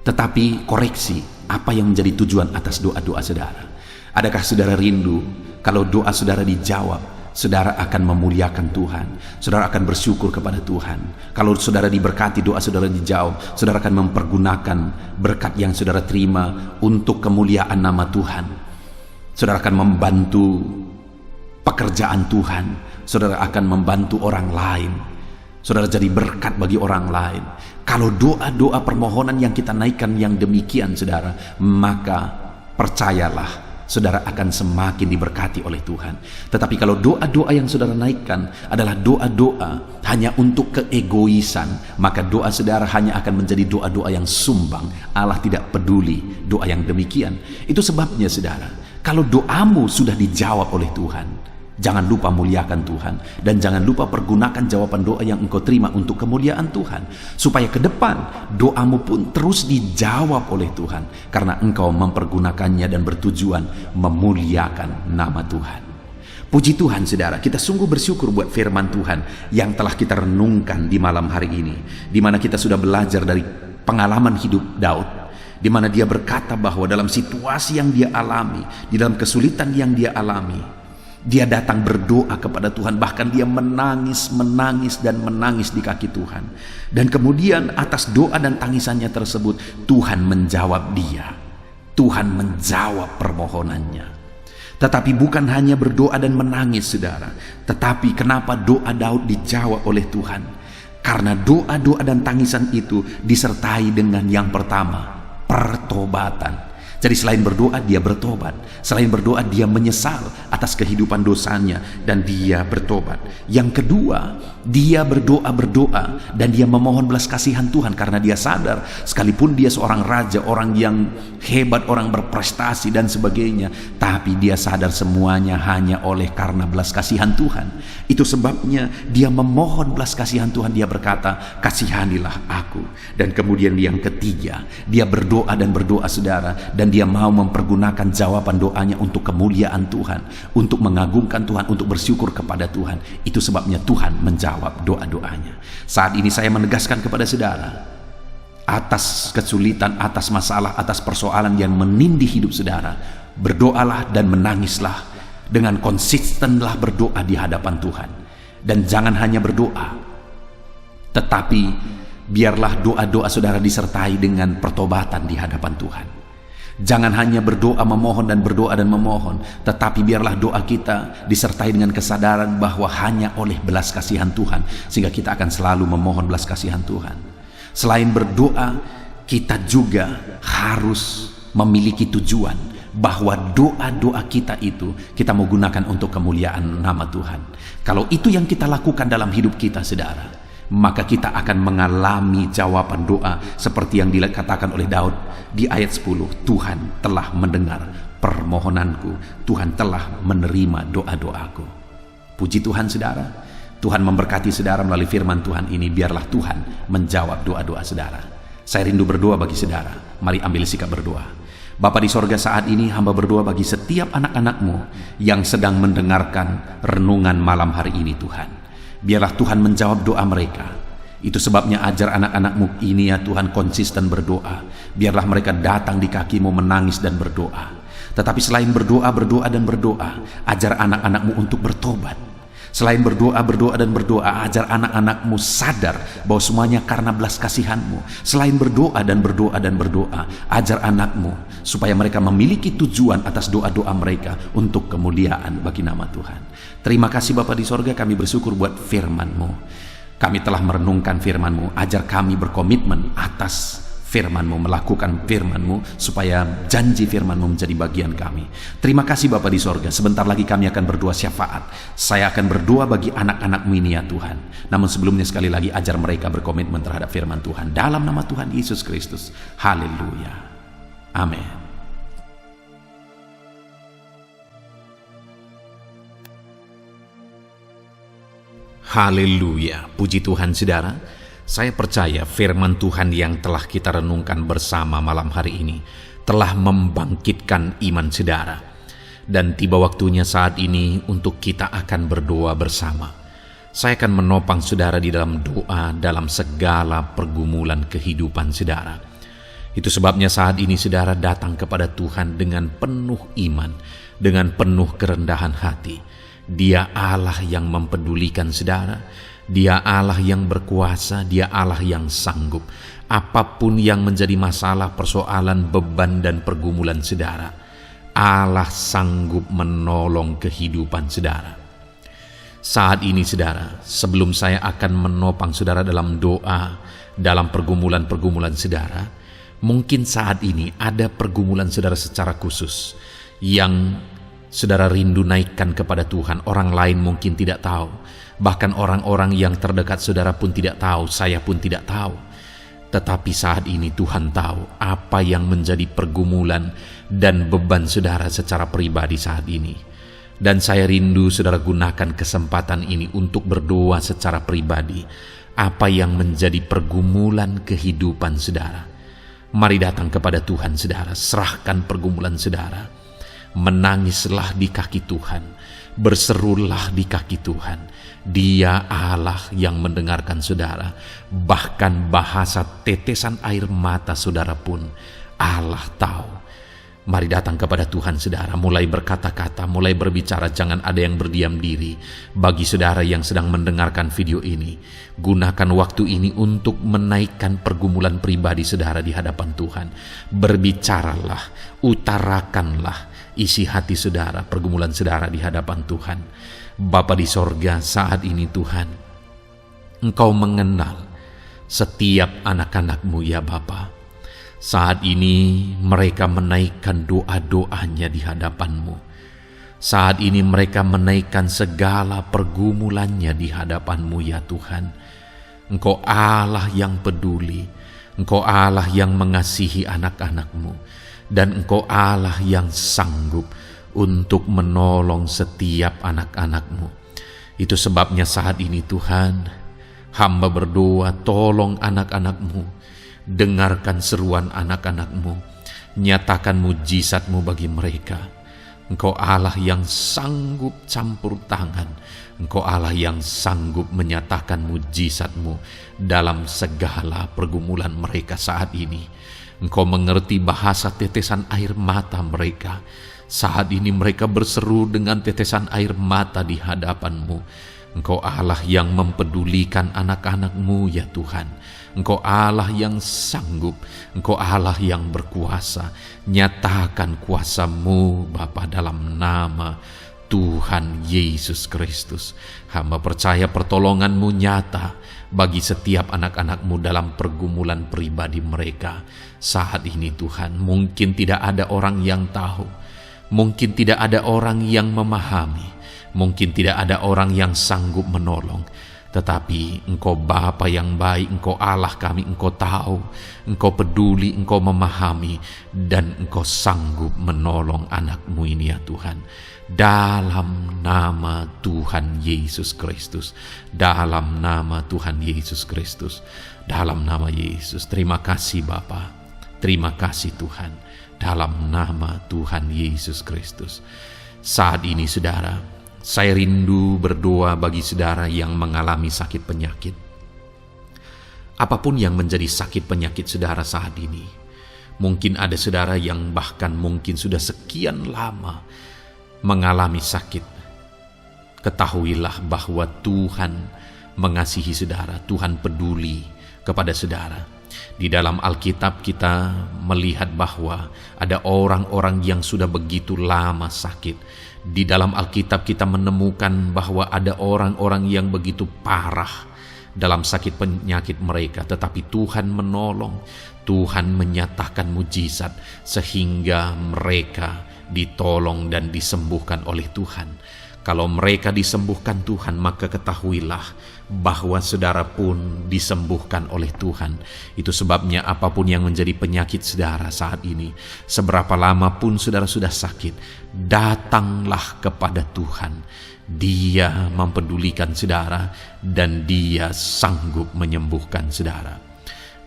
tetapi koreksi apa yang menjadi tujuan atas doa-doa saudara. Adakah saudara rindu kalau doa saudara dijawab, saudara akan memuliakan Tuhan, saudara akan bersyukur kepada Tuhan? Kalau saudara diberkati, doa saudara dijawab, saudara akan mempergunakan berkat yang saudara terima untuk kemuliaan nama Tuhan. Saudara akan membantu pekerjaan Tuhan, saudara akan membantu orang lain, saudara jadi berkat bagi orang lain. Kalau doa-doa permohonan yang kita naikkan yang demikian, saudara, maka percayalah, saudara akan semakin diberkati oleh Tuhan. Tetapi kalau doa-doa yang saudara naikkan adalah doa-doa hanya untuk keegoisan, maka doa saudara hanya akan menjadi doa-doa yang sumbang. Allah tidak peduli doa yang demikian. Itu sebabnya, saudara, kalau doamu sudah dijawab oleh Tuhan, jangan lupa muliakan Tuhan, dan jangan lupa pergunakan jawaban doa yang engkau terima untuk kemuliaan Tuhan, supaya ke depan doamu pun terus dijawab oleh Tuhan, karena engkau mempergunakannya dan bertujuan memuliakan nama Tuhan. Puji Tuhan, saudara, kita sungguh bersyukur buat firman Tuhan yang telah kita renungkan di malam hari ini, di mana kita sudah belajar dari pengalaman hidup Daud, di mana dia berkata bahwa dalam situasi yang dia alami, di dalam kesulitan yang dia alami, dia datang berdoa kepada Tuhan, bahkan dia menangis di kaki Tuhan. Dan kemudian atas doa dan tangisannya tersebut, Tuhan menjawab dia. Tuhan menjawab permohonannya. Tetapi bukan hanya berdoa dan menangis, saudara. Tetapi kenapa doa Daud dijawab oleh Tuhan? Karena doa-doa dan tangisan itu disertai dengan yang pertama, pertobatan. Jadi selain berdoa, dia bertobat. Selain berdoa, dia menyesal atas kehidupan dosanya dan dia bertobat. Yang kedua, dia berdoa dan dia memohon belas kasihan Tuhan, karena dia sadar sekalipun dia seorang raja, orang yang hebat, orang berprestasi dan sebagainya, tapi dia sadar semuanya hanya oleh karena belas kasihan Tuhan. Itu sebabnya dia memohon belas kasihan Tuhan. Dia berkata, kasihanilah aku. Dan kemudian yang ketiga, dia berdoa, saudara, dan dia mau mempergunakan jawaban doanya untuk kemuliaan Tuhan, untuk mengagungkan Tuhan, untuk bersyukur kepada Tuhan. Itu sebabnya Tuhan menjawab doa-doanya. Saat ini saya menegaskan kepada saudara, atas kesulitan, atas masalah, atas persoalan yang menindih hidup saudara, berdoalah dan menangislah, dengan konsistenlah berdoa di hadapan Tuhan. Dan jangan hanya berdoa, tetapi biarlah doa-doa saudara disertai dengan pertobatan di hadapan Tuhan. Jangan hanya berdoa memohon dan berdoa dan memohon, tetapi biarlah doa kita disertai dengan kesadaran bahwa hanya oleh belas kasihan Tuhan, sehingga kita akan selalu memohon belas kasihan Tuhan. Selain berdoa, kita juga harus memiliki tujuan bahwa doa-doa kita itu kita mau gunakan untuk kemuliaan nama Tuhan. Kalau itu yang kita lakukan dalam hidup kita, saudara, maka kita akan mengalami jawaban doa seperti yang dikatakan oleh Daud di ayat 10. Tuhan telah mendengar permohonanku, Tuhan telah menerima doa-doaku. Puji Tuhan, saudara. Tuhan memberkati saudara melalui firman Tuhan ini. Biarlah Tuhan menjawab doa-doa saudara. Saya rindu berdoa bagi saudara. Mari ambil sikap berdoa. Bapa di sorga, saat ini hamba berdoa bagi setiap anak-anak-Mu yang sedang mendengarkan renungan malam hari ini, Tuhan. Biarlah Tuhan menjawab doa mereka. Itu sebabnya ajar anak-anak-Mu ini ya Tuhan konsisten berdoa. Biarlah mereka datang di kaki-Mu menangis dan berdoa. Tetapi selain berdoa dan berdoa, ajar anak-anak-Mu untuk bertobat. Selain berdoa dan berdoa, ajar anak-anak-Mu sadar bahwa semuanya karena belas kasihan-Mu. Selain berdoa dan berdoa, ajar anak-Mu supaya mereka memiliki tujuan atas doa-doa mereka untuk kemuliaan bagi nama Tuhan. Terima kasih Bapa di sorga, kami bersyukur buat firman-Mu. Kami telah merenungkan firman-Mu, ajar kami berkomitmen atas firman-Mu, melakukan firman-Mu supaya janji firman-Mu menjadi bagian kami. Terima kasih Bapa di sorga. Sebentar lagi kami akan berdoa syafaat. Saya akan berdoa bagi anak-anak-Mu ini ya Tuhan. Namun sebelumnya sekali lagi ajar mereka berkomitmen terhadap firman Tuhan. Dalam nama Tuhan Yesus Kristus. Haleluya. Amin. Haleluya. Puji Tuhan, saudara. Saya percaya firman Tuhan yang telah kita renungkan bersama malam hari ini telah membangkitkan iman saudara. Dan tiba waktunya saat ini untuk kita akan berdoa bersama. Saya akan menopang saudara di dalam doa dalam segala pergumulan kehidupan saudara. Itu sebabnya saat ini saudara datang kepada Tuhan dengan penuh iman, dengan penuh kerendahan hati. Dia Allah yang mempedulikan saudara. Dia Allah yang berkuasa, Dia Allah yang sanggup. Apapun yang menjadi masalah, persoalan, beban, dan pergumulan saudara, Allah sanggup menolong kehidupan saudara. Saat ini saudara, sebelum saya akan menopang saudara dalam doa, dalam pergumulan-pergumulan saudara, mungkin saat ini ada pergumulan saudara secara khusus yang saudara rindu naikkan kepada Tuhan. Orang lain mungkin tidak tahu. Bahkan orang-orang yang terdekat saudara pun tidak tahu, saya pun tidak tahu. Tetapi saat ini Tuhan tahu apa yang menjadi pergumulan dan beban saudara secara pribadi saat ini. Dan saya rindu saudara gunakan kesempatan ini untuk berdoa secara pribadi. Apa yang menjadi pergumulan kehidupan saudara. Mari datang kepada Tuhan saudara, serahkan pergumulan saudara. Menangislah di kaki Tuhan, berserulah di kaki Tuhan. Dia Allah yang mendengarkan saudara. Bahkan bahasa tetesan air mata saudara pun Allah tahu. Mari datang kepada Tuhan saudara, mulai berkata-kata, mulai berbicara, jangan ada yang berdiam diri. Bagi saudara yang sedang mendengarkan video ini, gunakan waktu ini untuk menaikkan pergumulan pribadi saudara di hadapan Tuhan. Berbicaralah, utarakanlah isi hati saudara, pergumulan saudara di hadapan Tuhan. Bapa di sorga, saat ini Tuhan, Engkau mengenal setiap anak-anak-Mu ya Bapa. Saat ini mereka menaikkan doa-doanya di hadapan-Mu. Saat ini mereka menaikkan segala pergumulannya di hadapan-Mu ya Tuhan. Engkau Allah yang peduli, Engkau Allah yang mengasihi anak-anak-Mu, dan Engkau Allah yang sanggup untuk menolong setiap anak-anak-Mu. Itu sebabnya saat ini Tuhan, hamba berdoa, tolong anak-anak-Mu, dengarkan seruan anak-anak-Mu, nyatakan mujizat-Mu bagi mereka. Engkau Allah yang sanggup campur tangan, Engkau Allah yang sanggup menyatakan mujizat-Mu dalam segala pergumulan mereka saat ini. Engkau mengerti bahasa tetesan air mata mereka. Saat ini mereka berseru dengan tetesan air mata di hadapan-Mu. Engkau Allah yang mempedulikan anak-anak-Mu ya Tuhan. Engkau Allah yang sanggup, Engkau Allah yang berkuasa. Nyatakan kuasa-Mu Bapa dalam nama Tuhan Yesus Kristus. Hamba percaya pertolongan-Mu nyata bagi setiap anak-anak-Mu dalam pergumulan pribadi mereka saat ini Tuhan. Mungkin tidak ada orang yang tahu, mungkin tidak ada orang yang memahami, mungkin tidak ada orang yang sanggup menolong. Tetapi Engkau Bapa yang baik, Engkau Allah kami, Engkau tahu, Engkau peduli, Engkau memahami, dan Engkau sanggup menolong anak-Mu ini ya Tuhan. Dalam nama Tuhan Yesus Kristus, dalam nama Tuhan Yesus Kristus, dalam nama Yesus. Terima kasih Bapa, terima kasih Tuhan, dalam nama Tuhan Yesus Kristus. Saat ini saudara, saya rindu berdoa bagi saudara yang mengalami sakit penyakit. Apapun yang menjadi sakit penyakit saudara saat ini. Mungkin ada saudara yang bahkan mungkin sudah sekian lama mengalami sakit. Ketahuilah bahwa Tuhan mengasihi saudara, Tuhan peduli kepada saudara. Di dalam Alkitab kita melihat bahwa ada orang-orang yang sudah begitu lama sakit. Di dalam Alkitab kita menemukan bahwa ada orang-orang yang begitu parah dalam sakit penyakit mereka, tetapi Tuhan menolong, Tuhan menyatakan mujizat sehingga mereka ditolong dan disembuhkan oleh Tuhan. Kalau mereka disembuhkan Tuhan, maka ketahuilah bahwa saudara pun disembuhkan oleh Tuhan. Itu sebabnya apapun yang menjadi penyakit saudara saat ini, seberapa lama pun saudara sudah sakit, datanglah kepada Tuhan. Dia mempedulikan saudara dan Dia sanggup menyembuhkan saudara.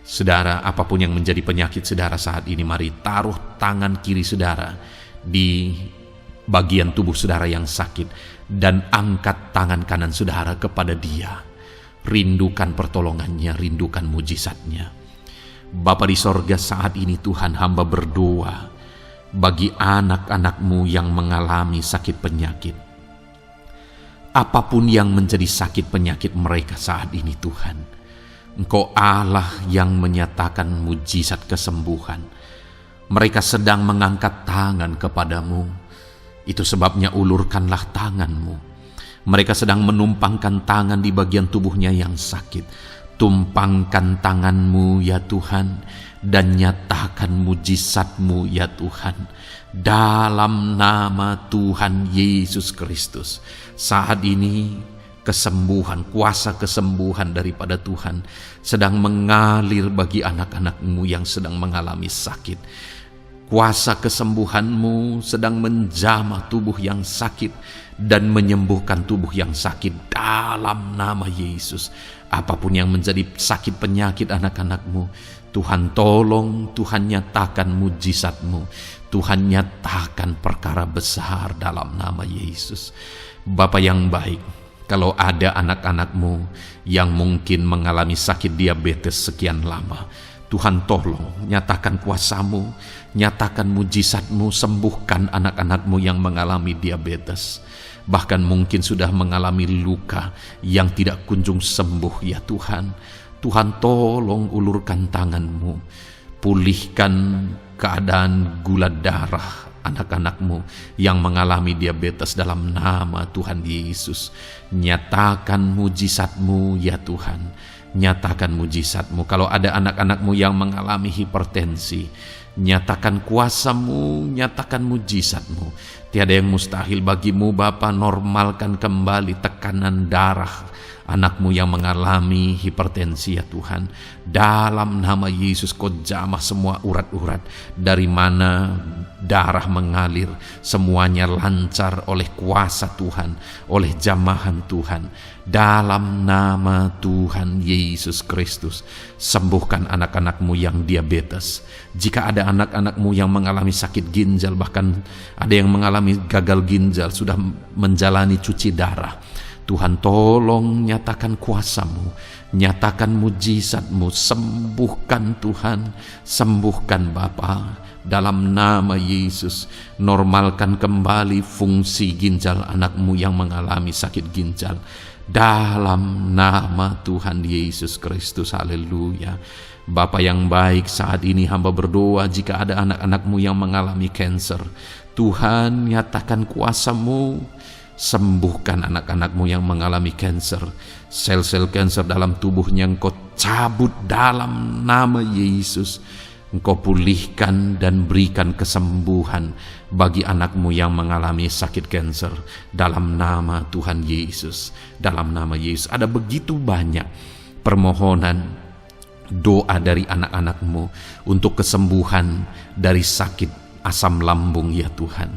Saudara, apapun yang menjadi penyakit saudara saat ini, mari taruh tangan kiri saudara di bagian tubuh saudara yang sakit dan angkat tangan kanan saudara kepada Dia. Rindukan pertolongannya, rindukan mujizatnya. Bapa di sorga, saat ini Tuhan hamba berdoa bagi anak-anak-Mu yang mengalami sakit penyakit. Apapun yang menjadi sakit penyakit mereka saat ini Tuhan, Engkau Allah yang menyatakan mujizat kesembuhan. Mereka sedang mengangkat tangan kepadamu. Itu sebabnya ulurkanlah tangan-Mu. Mereka sedang menumpangkan tangan di bagian tubuhnya yang sakit. Tumpangkan tangan-Mu ya Tuhan, dan nyatakan mujizat-Mu ya Tuhan. Dalam nama Tuhan Yesus Kristus. Saat ini kesembuhan, kuasa kesembuhan daripada Tuhan sedang mengalir bagi anak-anak-Mu yang sedang mengalami sakit. Kuasa kesembuhan-Mu sedang menjamah tubuh yang sakit dan menyembuhkan tubuh yang sakit dalam nama Yesus. Apapun yang menjadi sakit penyakit anak-anak-Mu, Tuhan tolong, Tuhan nyatakan mujizat-Mu, Tuhan nyatakan perkara besar dalam nama Yesus. Bapa yang baik, kalau ada anak-anak-Mu yang mungkin mengalami sakit diabetes sekian lama, Tuhan tolong, nyatakan kuasa-Mu, nyatakan mujizat-Mu, sembuhkan anak-anak-Mu yang mengalami diabetes. Bahkan mungkin sudah mengalami luka yang tidak kunjung sembuh ya Tuhan. Tuhan tolong ulurkan tangan-Mu, pulihkan keadaan gula darah anak-anak-Mu yang mengalami diabetes dalam nama Tuhan Yesus. Nyatakan mujizat-Mu ya Tuhan. Nyatakan mujizat-Mu. Kalau ada anak-anak-Mu yang mengalami hipertensi, nyatakan kuasa-Mu, nyatakan mujizat-Mu. Tiada yang mustahil bagi-Mu Bapa. Normalkan kembali tekanan darah anak-Mu yang mengalami hipertensi ya Tuhan. Dalam nama Yesus, Kau jamah semua urat-urat dari mana darah mengalir, semuanya lancar oleh kuasa Tuhan, oleh jamahan Tuhan. Dalam nama Tuhan Yesus Kristus, sembuhkan anak-anak-Mu yang diabetes. Jika ada anak-anak-Mu yang mengalami sakit ginjal, bahkan ada yang mengalami gagal ginjal, sudah menjalani cuci darah, Tuhan tolong nyatakan kuasa-Mu, nyatakan mujizat-Mu, sembuhkan Tuhan, sembuhkan Bapa. Dalam nama Yesus, normalkan kembali fungsi ginjal anak-Mu yang mengalami sakit ginjal. Dalam nama Tuhan Yesus Kristus, haleluya. Bapa yang baik, saat ini hamba berdoa jika ada anak-anak-Mu yang mengalami kanker, Tuhan, nyatakan kuasa-Mu, sembuhkan anak-anak-Mu yang mengalami kanker. Sel-sel kanker dalam tubuhnya Engkau cabut dalam nama Yesus. Engkau pulihkan dan berikan kesembuhan bagi anak-Mu yang mengalami sakit kanker dalam nama Tuhan Yesus. Dalam nama Yesus. Ada begitu banyak permohonan doa dari anak-anak-Mu untuk kesembuhan dari sakit asam lambung ya Tuhan.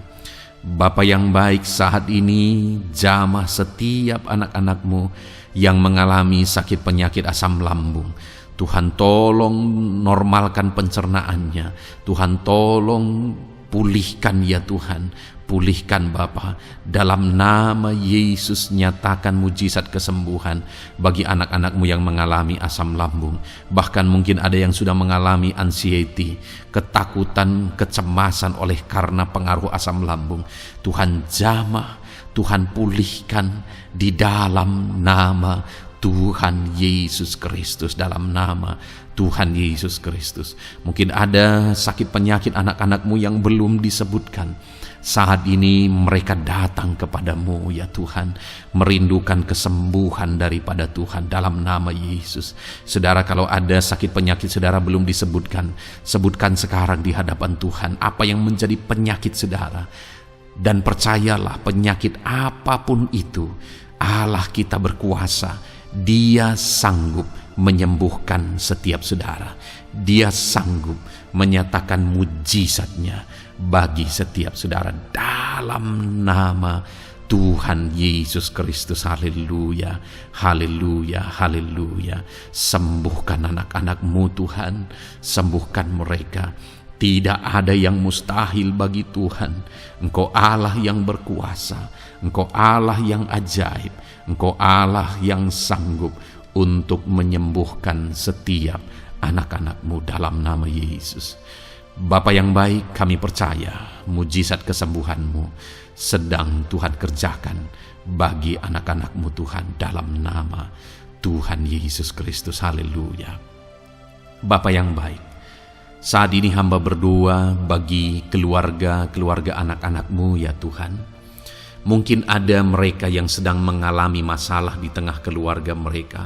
Bapa yang baik, saat ini jamah setiap anak-anak-Mu yang mengalami sakit penyakit asam lambung. Tuhan tolong normalkan pencernaannya. Tuhan tolong pulihkan ya Tuhan. Pulihkan Bapa. Dalam nama Yesus nyatakan mujizat kesembuhan bagi anak-anak-Mu yang mengalami asam lambung. Bahkan mungkin ada yang sudah mengalami anxiety, ketakutan, kecemasan oleh karena pengaruh asam lambung. Tuhan jamah, Tuhan pulihkan di dalam nama Tuhan Yesus Kristus. Dalam nama Tuhan Yesus Kristus. Mungkin ada sakit penyakit anak-anak-Mu yang belum disebutkan. Saat ini mereka datang kepadamu ya Tuhan, merindukan kesembuhan daripada Tuhan dalam nama Yesus. Saudara, kalau ada sakit penyakit saudara belum disebutkan, sebutkan sekarang di hadapan Tuhan apa yang menjadi penyakit saudara. Dan percayalah, penyakit apapun itu, Allah kita berkuasa. Dia sanggup menyembuhkan setiap saudara. Dia sanggup menyatakan mujizatnya bagi setiap saudara dalam nama Tuhan Yesus Kristus. Haleluya, haleluya, haleluya. Sembuhkan anak-anak-Mu Tuhan, sembuhkan mereka. Tidak ada yang mustahil bagi Tuhan. Engkau Allah yang berkuasa, Engkau Allah yang ajaib, Engkau Allah yang sanggup untuk menyembuhkan setiap anak-anak-Mu dalam nama Yesus. Bapa yang baik, kami percaya mujizat kesembuhan-Mu sedang Tuhan kerjakan bagi anak-anak-Mu Tuhan dalam nama Tuhan Yesus Kristus. Haleluya. Bapa yang baik, saat ini hamba berdoa bagi keluarga anak-anak-Mu ya Tuhan. Mungkin ada mereka yang sedang mengalami masalah di tengah keluarga mereka.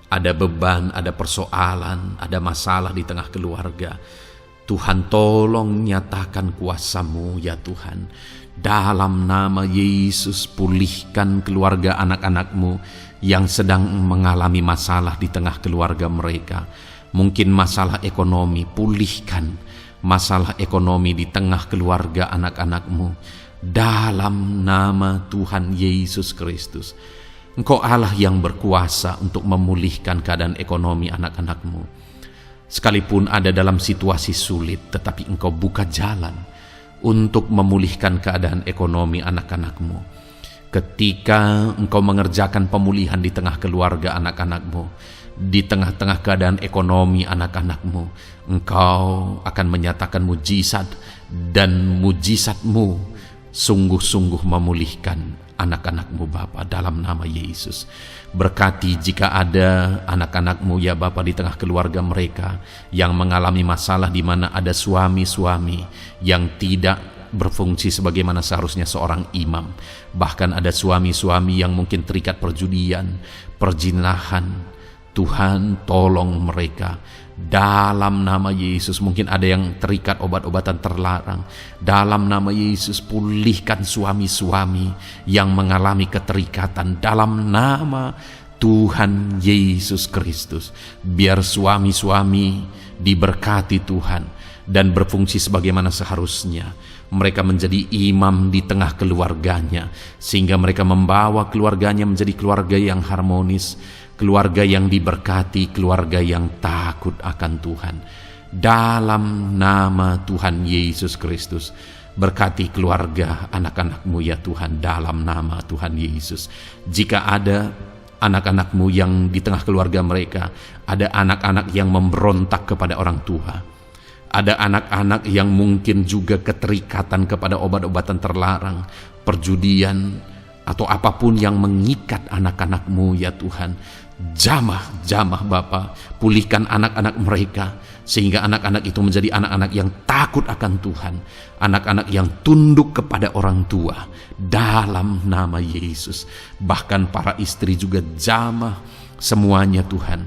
Ada beban, ada persoalan, ada masalah di tengah keluarga. Tuhan tolong nyatakan kuasa-Mu ya Tuhan. Dalam nama Yesus, pulihkan keluarga anak-anak-Mu yang sedang mengalami masalah di tengah keluarga mereka. Mungkin masalah ekonomi, pulihkan masalah ekonomi di tengah keluarga anak-anak-Mu. Dalam nama Tuhan Yesus Kristus. Engkau Allah yang berkuasa untuk memulihkan keadaan ekonomi anak-anak-Mu. Sekalipun ada dalam situasi sulit, tetapi Engkau buka jalan untuk memulihkan keadaan ekonomi anak-anak-Mu. Ketika Engkau mengerjakan pemulihan di tengah keluarga anak-anak-Mu, di tengah-tengah keadaan ekonomi anak-anak-Mu, Engkau akan menyatakan mujizat, dan mujizat-Mu sungguh-sungguh memulihkan anak-anak-Mu Bapa dalam nama Yesus. Berkati jika ada anak-anak-Mu ya Bapa di tengah keluarga mereka yang mengalami masalah di mana ada suami-suami yang tidak berfungsi sebagaimana seharusnya seorang imam. Bahkan ada suami-suami yang mungkin terikat perjudian, perjinahan. Tuhan tolong mereka dalam nama Yesus. Mungkin ada yang terikat obat-obatan terlarang. Dalam nama Yesus, pulihkan suami-suami yang mengalami keterikatan dalam nama Tuhan Yesus Kristus. Biar suami-suami diberkati Tuhan dan berfungsi sebagaimana seharusnya. Mereka menjadi imam di tengah keluarganya, sehingga mereka membawa keluarganya menjadi keluarga yang harmonis, keluarga yang diberkati, keluarga yang takut akan Tuhan. Dalam nama Tuhan Yesus Kristus, berkati keluarga anak-anak-Mu ya Tuhan, dalam nama Tuhan Yesus. Jika ada anak-anak-Mu yang di tengah keluarga mereka, ada anak-anak yang memberontak kepada orang tua, ada anak-anak yang mungkin juga keterikatan kepada obat-obatan terlarang, perjudian, atau apapun yang mengikat anak-anak-Mu ya Tuhan, jamah Bapa, pulihkan anak-anak mereka, sehingga anak-anak itu menjadi anak-anak yang takut akan Tuhan, anak-anak yang tunduk kepada orang tua, dalam nama Yesus. Bahkan para istri juga jamah semuanya Tuhan,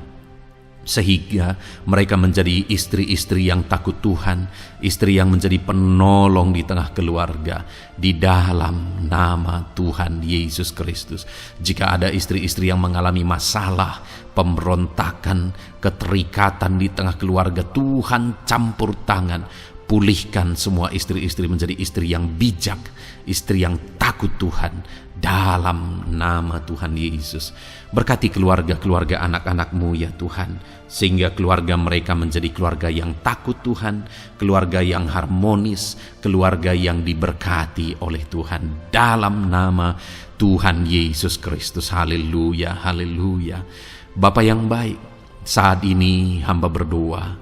sehingga mereka menjadi istri-istri yang takut Tuhan, istri yang menjadi penolong di tengah keluarga, di dalam nama Tuhan Yesus Kristus. Jika ada istri-istri yang mengalami masalah, pemberontakan, keterikatan di tengah keluarga, Tuhan campur tangan, pulihkan semua istri-istri menjadi istri yang bijak, istri yang takut Tuhan, dalam nama Tuhan Yesus. Berkati keluarga-keluarga anak-anak-Mu ya Tuhan, sehingga keluarga mereka menjadi keluarga yang takut Tuhan, keluarga yang harmonis, keluarga yang diberkati oleh Tuhan, dalam nama Tuhan Yesus Kristus. Haleluya, haleluya. Bapa yang baik, saat ini hamba berdoa,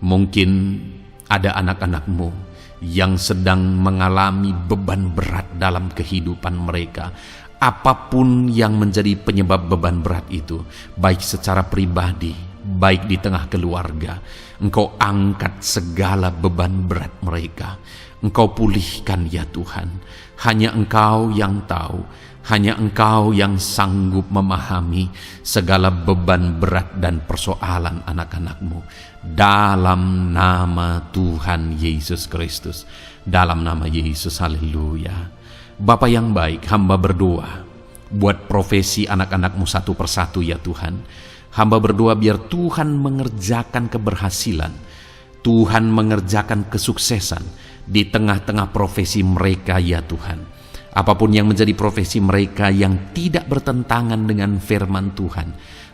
mungkin ada anak-anak-Mu yang sedang mengalami beban berat dalam kehidupan mereka. Apapun yang menjadi penyebab beban berat itu, baik secara pribadi, baik di tengah keluarga, Engkau angkat segala beban berat mereka. Engkau pulihkan ya Tuhan. Hanya Engkau yang tahu, hanya Engkau yang sanggup memahami segala beban berat dan persoalan anak-anak-Mu. Dalam nama Tuhan Yesus Kristus, dalam nama Yesus, haleluya. Bapa yang baik, hamba berdoa buat profesi anak-anak-Mu satu persatu ya Tuhan. Hamba berdoa biar Tuhan mengerjakan keberhasilan, Tuhan mengerjakan kesuksesan di tengah-tengah profesi mereka ya Tuhan. Apapun yang menjadi profesi mereka yang tidak bertentangan dengan firman Tuhan,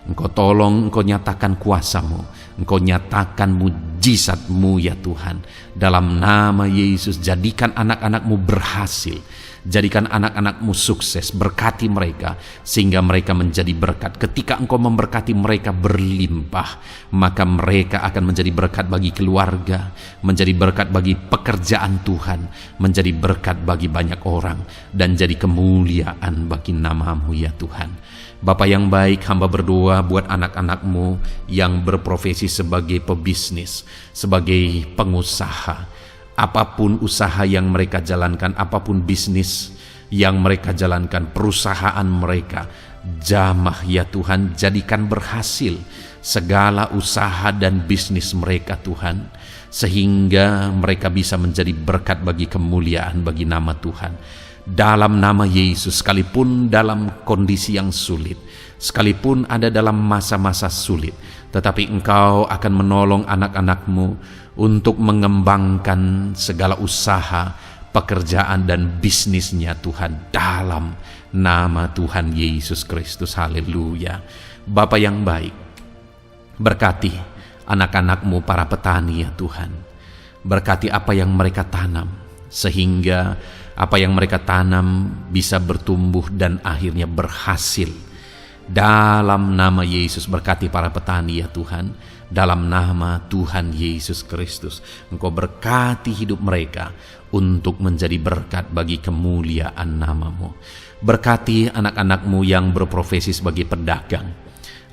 Engkau tolong, Engkau nyatakan kuasa-Mu, Engkau nyatakan mujizat-Mu ya Tuhan. Dalam nama Yesus, jadikan anak-anak-Mu berhasil, jadikan anak-anak-Mu sukses, berkati mereka sehingga mereka menjadi berkat. Ketika Engkau memberkati mereka berlimpah, maka mereka akan menjadi berkat bagi keluarga, menjadi berkat bagi pekerjaan Tuhan, menjadi berkat bagi banyak orang, dan jadi kemuliaan bagi nama-Mu ya Tuhan. Bapa yang baik, hamba berdoa buat anak-anak-Mu yang berprofesi sebagai pebisnis, sebagai pengusaha. Apapun usaha yang mereka jalankan, apapun bisnis yang mereka jalankan, perusahaan mereka, jamah ya Tuhan, jadikan berhasil segala usaha dan bisnis mereka Tuhan, sehingga mereka bisa menjadi berkat bagi kemuliaan bagi nama Tuhan. Dalam nama Yesus, sekalipun dalam kondisi yang sulit, sekalipun ada dalam masa-masa sulit, tetapi Engkau akan menolong anak-anak-Mu untuk mengembangkan segala usaha, pekerjaan dan bisnisnya Tuhan, dalam nama Tuhan Yesus Kristus. Haleluya. Bapa yang baik, berkati anak-anak-Mu para petani ya Tuhan. Berkati apa yang mereka tanam, sehingga apa yang mereka tanam bisa bertumbuh dan akhirnya berhasil. Dalam nama Yesus, berkati para petani ya Tuhan. Dalam nama Tuhan Yesus Kristus, Engkau berkati hidup mereka untuk menjadi berkat bagi kemuliaan nama-Mu. Berkati anak-anak-Mu yang berprofesi sebagai pedagang.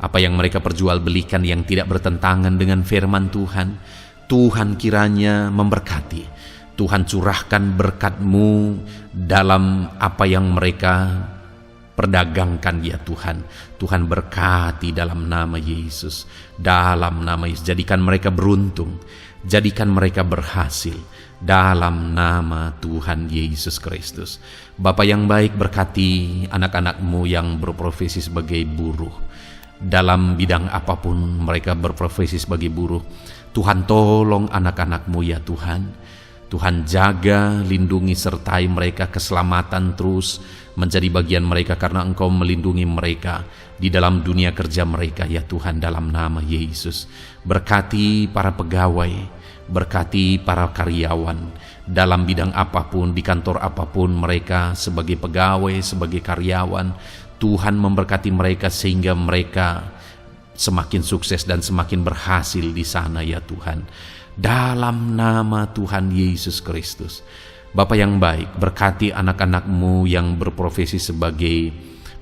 Apa yang mereka perjualbelikan yang tidak bertentangan dengan firman Tuhan, Tuhan kiranya memberkati. Tuhan curahkan berkat-Mu dalam apa yang mereka perdagangkan ya Tuhan. Tuhan berkati dalam nama Yesus. Dalam nama Yesus, jadikan mereka beruntung, jadikan mereka berhasil, dalam nama Tuhan Yesus Kristus. Bapa yang baik, berkati anak-anak-Mu yang berprofesi sebagai buruh. Dalam bidang apapun mereka berprofesi sebagai buruh, Tuhan tolong anak-anak-Mu ya Tuhan. Tuhan jaga, lindungi, sertai mereka, keselamatan terus menjadi bagian mereka karena Engkau melindungi mereka di dalam dunia kerja mereka ya Tuhan, dalam nama Yesus. Berkati para pegawai, berkati para karyawan dalam bidang apapun, di kantor apapun mereka sebagai pegawai, sebagai karyawan. Tuhan memberkati mereka sehingga mereka semakin sukses dan semakin berhasil di sana ya Tuhan. Dalam nama Tuhan Yesus Kristus. Bapa yang baik, berkati anak-anak-Mu yang berprofesi sebagai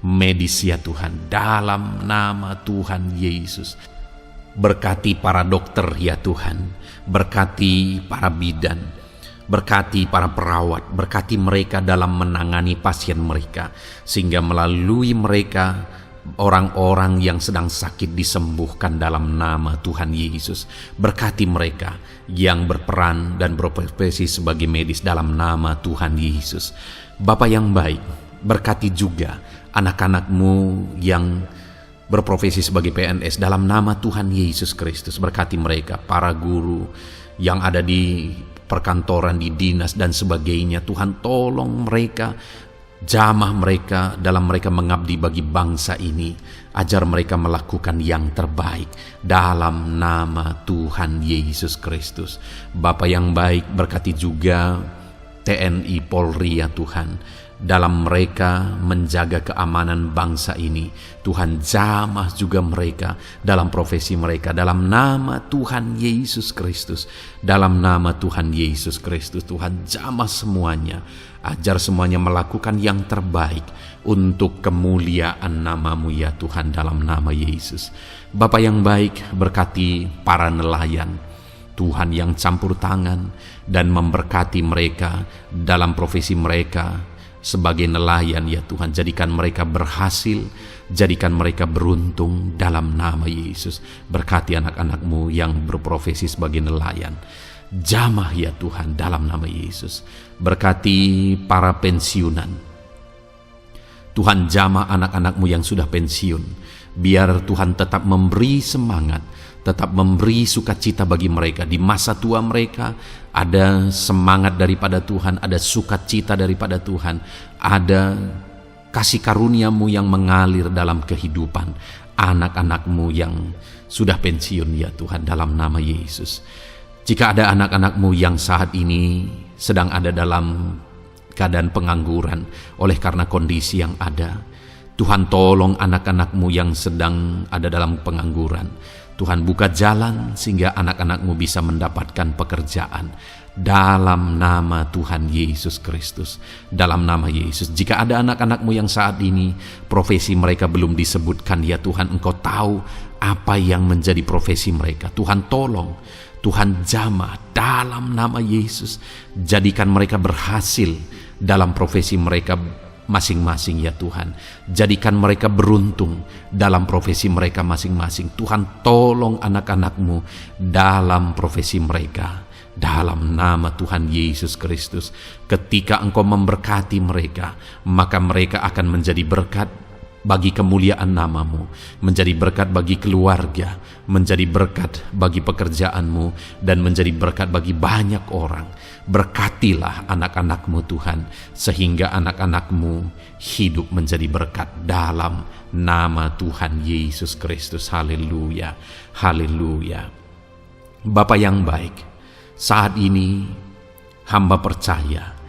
medis ya Tuhan, dalam nama Tuhan Yesus. Berkati para dokter ya Tuhan, berkati para bidan, berkati para perawat, berkati mereka dalam menangani pasien mereka, sehingga melalui mereka orang-orang yang sedang sakit disembuhkan dalam nama Tuhan Yesus. Berkati mereka yang berperan dan berprofesi sebagai medis dalam nama Tuhan Yesus. Bapa yang baik, berkati juga anak-anak-Mu yang berprofesi sebagai PNS dalam nama Tuhan Yesus Kristus. Berkati mereka, para guru yang ada di perkantoran, di dinas dan sebagainya. Tuhan, tolong mereka, jamah mereka dalam mereka mengabdi bagi bangsa ini. Ajar mereka melakukan yang terbaik dalam nama Tuhan Yesus Kristus. Bapa yang baik, berkati juga TNI Polri ya Tuhan, dalam mereka menjaga keamanan bangsa ini. Tuhan, jamah juga mereka dalam profesi mereka dalam nama Tuhan Yesus Kristus. Dalam nama Tuhan Yesus Kristus, Tuhan, jamah semuanya, ajar semuanya melakukan yang terbaik untuk kemuliaan nama-Mu ya Tuhan, dalam nama Yesus. Bapa yang baik, berkati para nelayan Tuhan yang campur tangan dan memberkati mereka dalam profesi mereka sebagai nelayan ya Tuhan. Jadikan mereka berhasil, jadikan mereka beruntung dalam nama Yesus. Berkati anak-anak-Mu yang berprofesi sebagai nelayan, jamah ya Tuhan dalam nama Yesus. Berkati para pensiunan Tuhan, jamah anak-anak-Mu yang sudah pensiun. Biar Tuhan tetap memberi semangat, tetap memberi sukacita bagi mereka. Di masa tua mereka ada semangat daripada Tuhan, ada sukacita daripada Tuhan, ada kasih karunia-Mu yang mengalir dalam kehidupan anak-anak-Mu yang sudah pensiun ya Tuhan, dalam nama Yesus. Jika ada anak-anak-Mu yang saat ini sedang ada dalam keadaan pengangguran oleh karena kondisi yang ada, Tuhan, tolong anak-anak-Mu yang sedang ada dalam pengangguran. Tuhan, buka jalan sehingga anak-anak-Mu bisa mendapatkan pekerjaan dalam nama Tuhan Yesus Kristus. Dalam nama Yesus. Jika ada anak-anak-Mu yang saat ini profesi mereka belum disebutkan ya Tuhan, Engkau tahu apa yang menjadi profesi mereka. Tuhan, tolong, Tuhan, jamah dalam nama Yesus. Jadikan mereka berhasil dalam profesi mereka masing-masing ya Tuhan. Jadikan mereka beruntung dalam profesi mereka masing-masing. Tuhan, tolong anak-anak-Mu dalam profesi mereka dalam nama Tuhan Yesus Kristus. Ketika Engkau memberkati mereka, maka mereka akan menjadi berkat bagi kemuliaan nama-Mu, menjadi berkat bagi keluarga, menjadi berkat bagi pekerjaan-Mu, dan menjadi berkat bagi banyak orang. Berkatilah anak-anak-Mu Tuhan, sehingga anak-anak-Mu hidup menjadi berkat dalam nama Tuhan Yesus Kristus. Haleluya, haleluya. Bapa yang baik, saat ini hamba percaya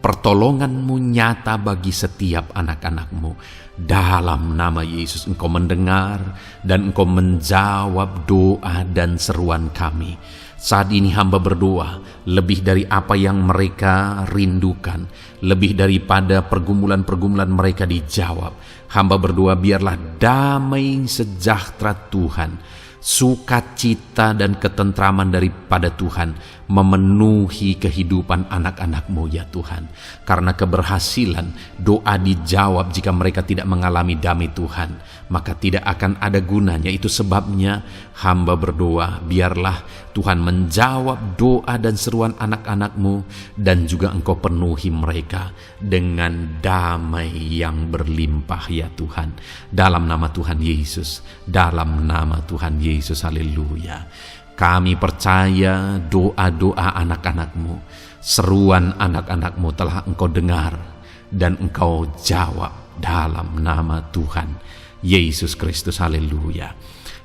pertolongan-Mu nyata bagi setiap anak-anak-Mu. Dalam nama Yesus, Engkau mendengar dan Engkau menjawab doa dan seruan kami. Saat ini hamba berdoa, lebih dari apa yang mereka rindukan, lebih daripada pergumulan-pergumulan mereka dijawab. Hamba berdoa, biarlah damai sejahtera Tuhan, sukacita dan ketentraman daripada Tuhan memenuhi kehidupan anak-anak-Mu ya Tuhan. Karena keberhasilan doa dijawab jika mereka tidak mengalami damai Tuhan, maka tidak akan ada gunanya. Itu sebabnya hamba berdoa, biarlah Tuhan menjawab doa dan seruan anak-anak-Mu, dan juga Engkau penuhi mereka dengan damai yang berlimpah ya Tuhan. Dalam nama Tuhan Yesus, dalam nama Tuhan Yesus, haleluya. Kami percaya doa-doa anak-anak-Mu, seruan anak-anak-Mu telah Engkau dengar dan Engkau jawab dalam nama Tuhan Yesus Kristus, haleluya.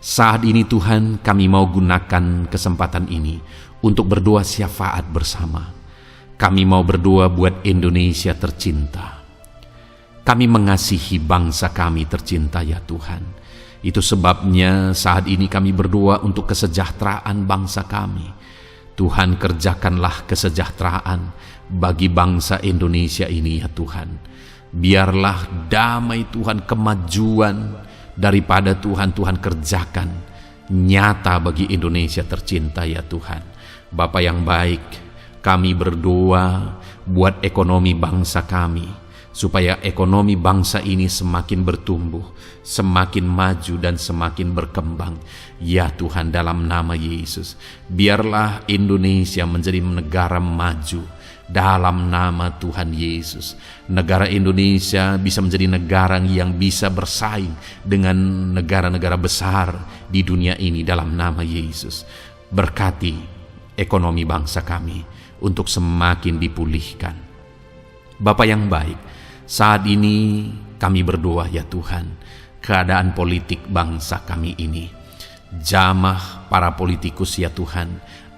Saat ini Tuhan, kami mau gunakan kesempatan ini untuk berdoa syafaat bersama. Kami mau berdoa buat Indonesia tercinta. Kami mengasihi bangsa kami tercinta ya Tuhan. Itu sebabnya saat ini kami berdoa untuk kesejahteraan bangsa kami. Tuhan, kerjakanlah kesejahteraan bagi bangsa Indonesia ini ya Tuhan. Biarlah damai Tuhan, kemajuan daripada Tuhan kerjakan nyata bagi Indonesia tercinta ya Tuhan. Bapa yang baik, kami berdoa buat ekonomi bangsa kami, supaya ekonomi bangsa ini semakin bertumbuh, semakin maju dan semakin berkembang. Ya Tuhan, dalam nama Yesus, biarlah Indonesia menjadi negara maju dalam nama Tuhan Yesus. Negara Indonesia bisa menjadi negara yang bisa bersaing dengan negara-negara besar di dunia ini dalam nama Yesus. Berkati ekonomi bangsa kami untuk semakin dipulihkan. Bapa yang baik, saat ini kami berdoa ya Tuhan, keadaan politik bangsa kami ini. Jamah para politikus ya Tuhan,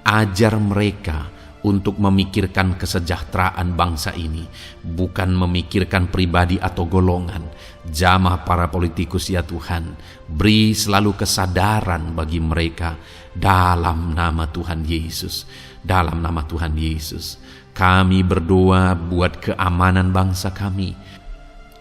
ajar mereka untuk memikirkan kesejahteraan bangsa ini, bukan memikirkan pribadi atau golongan. Jamah para politikus ya Tuhan, beri selalu kesadaran bagi mereka dalam nama Tuhan Yesus. Dalam nama Tuhan Yesus, kami berdoa buat keamanan bangsa kami.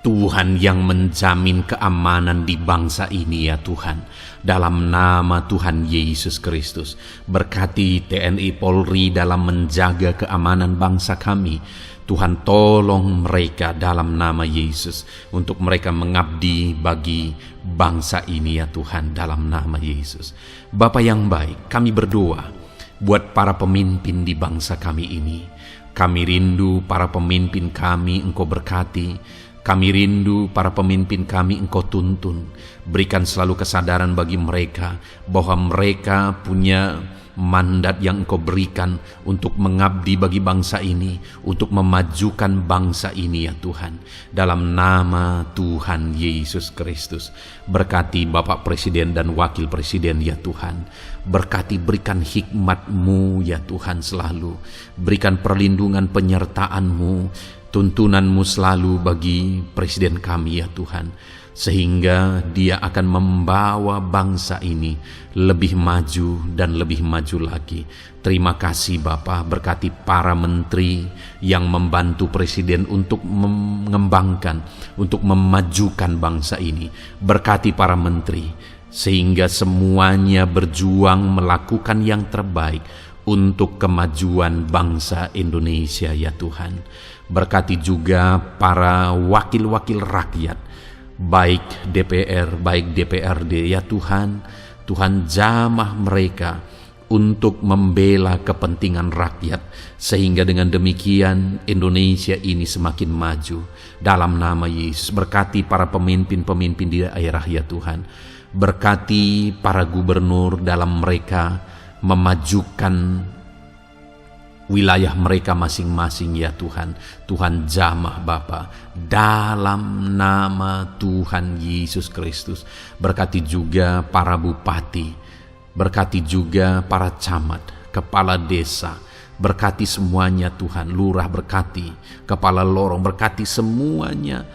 Tuhan yang menjamin keamanan di bangsa ini ya Tuhan. Dalam nama Tuhan Yesus Kristus, berkati TNI Polri dalam menjaga keamanan bangsa kami. Tuhan tolong mereka dalam nama Yesus, untuk mereka mengabdi bagi bangsa ini ya Tuhan, dalam nama Yesus. Bapa yang baik, kami berdoa buat para pemimpin di bangsa kami ini. Kami rindu para pemimpin kami Engkau berkati. Kami rindu para pemimpin kami Engkau tuntun. Berikan selalu kesadaran bagi mereka bahwa mereka punya mandat yang Engkau berikan untuk mengabdi bagi bangsa ini, untuk memajukan bangsa ini ya Tuhan. Dalam nama Tuhan Yesus Kristus, berkati Bapak Presiden dan Wakil Presiden ya Tuhan. Berkati, berikan hikmat-Mu ya Tuhan selalu. Berikan perlindungan penyertaan-Mu, tuntunan-Mu selalu bagi Presiden kami ya Tuhan, sehingga dia akan membawa bangsa ini lebih maju dan lebih maju lagi. Terima kasih Bapa, berkati para menteri yang membantu Presiden untuk mengembangkan, untuk memajukan bangsa ini. Berkati para menteri, sehingga semuanya berjuang melakukan yang terbaik untuk kemajuan bangsa Indonesia ya Tuhan. Berkati juga para wakil-wakil rakyat, baik DPR, baik DPRD ya Tuhan. Tuhan jamah mereka untuk membela kepentingan rakyat, sehingga dengan demikian Indonesia ini semakin maju. Dalam nama Yesus, berkati para pemimpin-pemimpin di daerah ya Tuhan. Berkati para gubernur dalam mereka memajukan wilayah mereka masing-masing ya Tuhan. Tuhan jamah Bapa, dalam nama Tuhan Yesus Kristus. Berkati juga para bupati, berkati juga para camat, kepala desa, berkati semuanya Tuhan. Lurah berkati, kepala lorong berkati semuanya,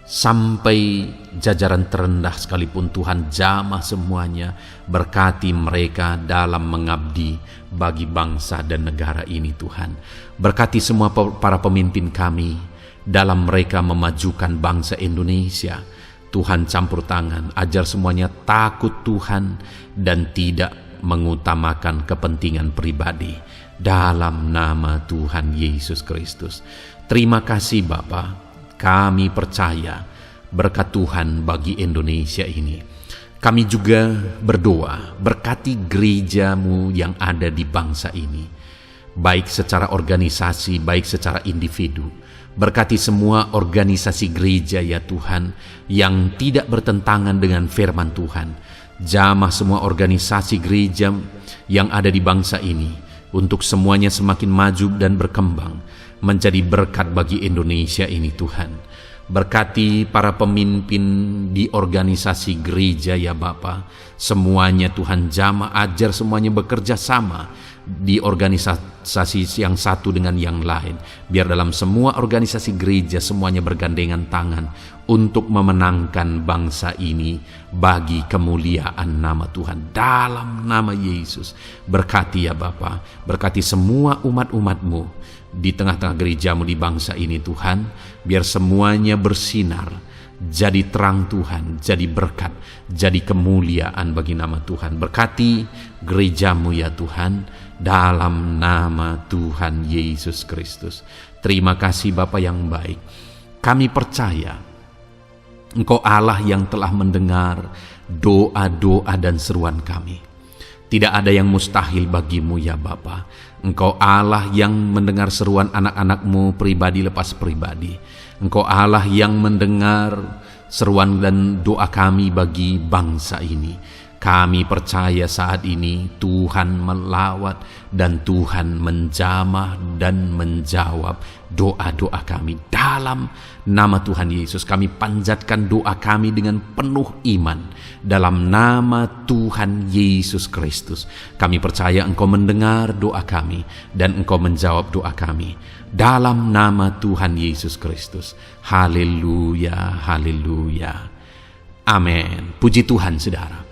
sampai jajaran terendah sekalipun Tuhan jamah semuanya. Berkati mereka dalam mengabdi bagi bangsa dan negara ini Tuhan. Berkati semua para pemimpin kami dalam mereka memajukan bangsa Indonesia. Tuhan campur tangan, ajar semuanya takut Tuhan dan tidak mengutamakan kepentingan pribadi. Dalam nama Tuhan Yesus Kristus. Terima kasih Bapa. Kami percaya berkat Tuhan bagi Indonesia ini. Kami juga berdoa, berkati gereja-Mu yang ada di bangsa ini, baik secara organisasi, baik secara individu. Berkati semua organisasi gereja ya Tuhan, yang tidak bertentangan dengan firman Tuhan. Jamah semua organisasi gereja yang ada di bangsa ini, untuk semuanya semakin maju dan berkembang, menjadi berkat bagi Indonesia ini Tuhan. Berkati para pemimpin di organisasi gereja ya Bapa. Semuanya Tuhan jamah, ajar semuanya bekerja sama di organisasi yang satu dengan yang lain. Biar dalam semua organisasi gereja semuanya bergandengan tangan untuk memenangkan bangsa ini bagi kemuliaan nama Tuhan. Dalam nama Yesus, berkati ya Bapa, berkati semua umat-umat-Mu di tengah-tengah gerejamu di bangsa ini Tuhan, biar semuanya bersinar, jadi terang Tuhan, jadi berkat, jadi kemuliaan bagi nama Tuhan. Berkati gerejamu ya Tuhan, dalam nama Tuhan Yesus Kristus. Terima kasih Bapa yang baik. Kami percaya Engkau Allah yang telah mendengar doa-doa dan seruan kami. Tidak ada yang mustahil bagimu ya Bapa. Engkau Allah yang mendengar seruan anak-anakmu pribadi lepas pribadi. Engkau Allah yang mendengar seruan dan doa kami bagi bangsa ini. Kami percaya saat ini Tuhan melawat dan Tuhan menjamah dan menjawab doa-doa kami. Dalam nama Tuhan Yesus kami panjatkan doa kami dengan penuh iman. Dalam nama Tuhan Yesus Kristus kami percaya Engkau mendengar doa kami dan Engkau menjawab doa kami. Dalam nama Tuhan Yesus Kristus. Haleluya, haleluya. Amin. Puji Tuhan saudara.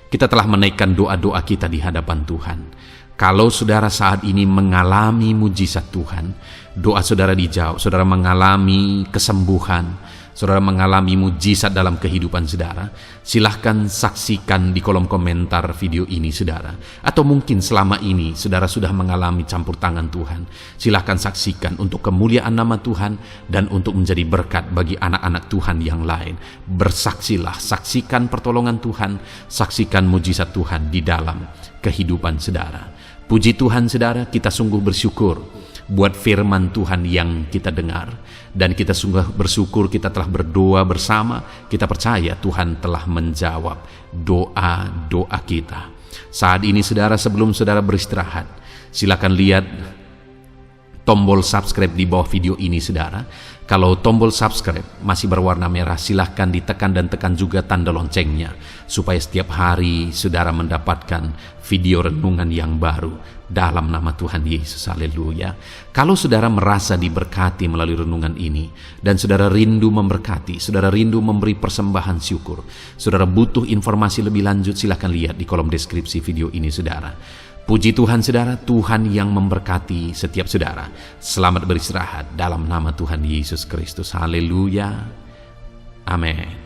Kita telah menaikkan doa-doa kita di hadapan Tuhan. Kalau saudara saat ini mengalami mujizat Tuhan, doa saudara dijawab, saudara mengalami kesembuhan, saudara mengalami mujizat dalam kehidupan saudara, silahkan saksikan di kolom komentar video ini saudara. Atau mungkin selama ini saudara sudah mengalami campur tangan Tuhan, silahkan saksikan untuk kemuliaan nama Tuhan dan untuk menjadi berkat bagi anak-anak Tuhan yang lain. Bersaksilah, saksikan pertolongan Tuhan, saksikan mujizat Tuhan di dalam kehidupan saudara. Puji Tuhan saudara, kita sungguh bersyukur buat firman Tuhan yang kita dengar, dan kita sungguh bersyukur kita telah berdoa bersama. Kita percaya Tuhan telah menjawab doa-doa kita. Saat ini saudara, sebelum saudara beristirahat, silakan lihat tombol subscribe di bawah video ini saudara. Kalau tombol subscribe masih berwarna merah, silahkan ditekan dan tekan juga tanda loncengnya, supaya setiap hari saudara mendapatkan video renungan yang baru dalam nama Tuhan Yesus. Haleluya. Kalau saudara merasa diberkati melalui renungan ini, dan saudara rindu memberkati, saudara rindu memberi persembahan syukur, saudara butuh informasi lebih lanjut, silahkan lihat di kolom deskripsi video ini saudara. Puji Tuhan saudara, Tuhan yang memberkati setiap saudara. Selamat beristirahat dalam nama Tuhan Yesus Kristus. Haleluya. Amin.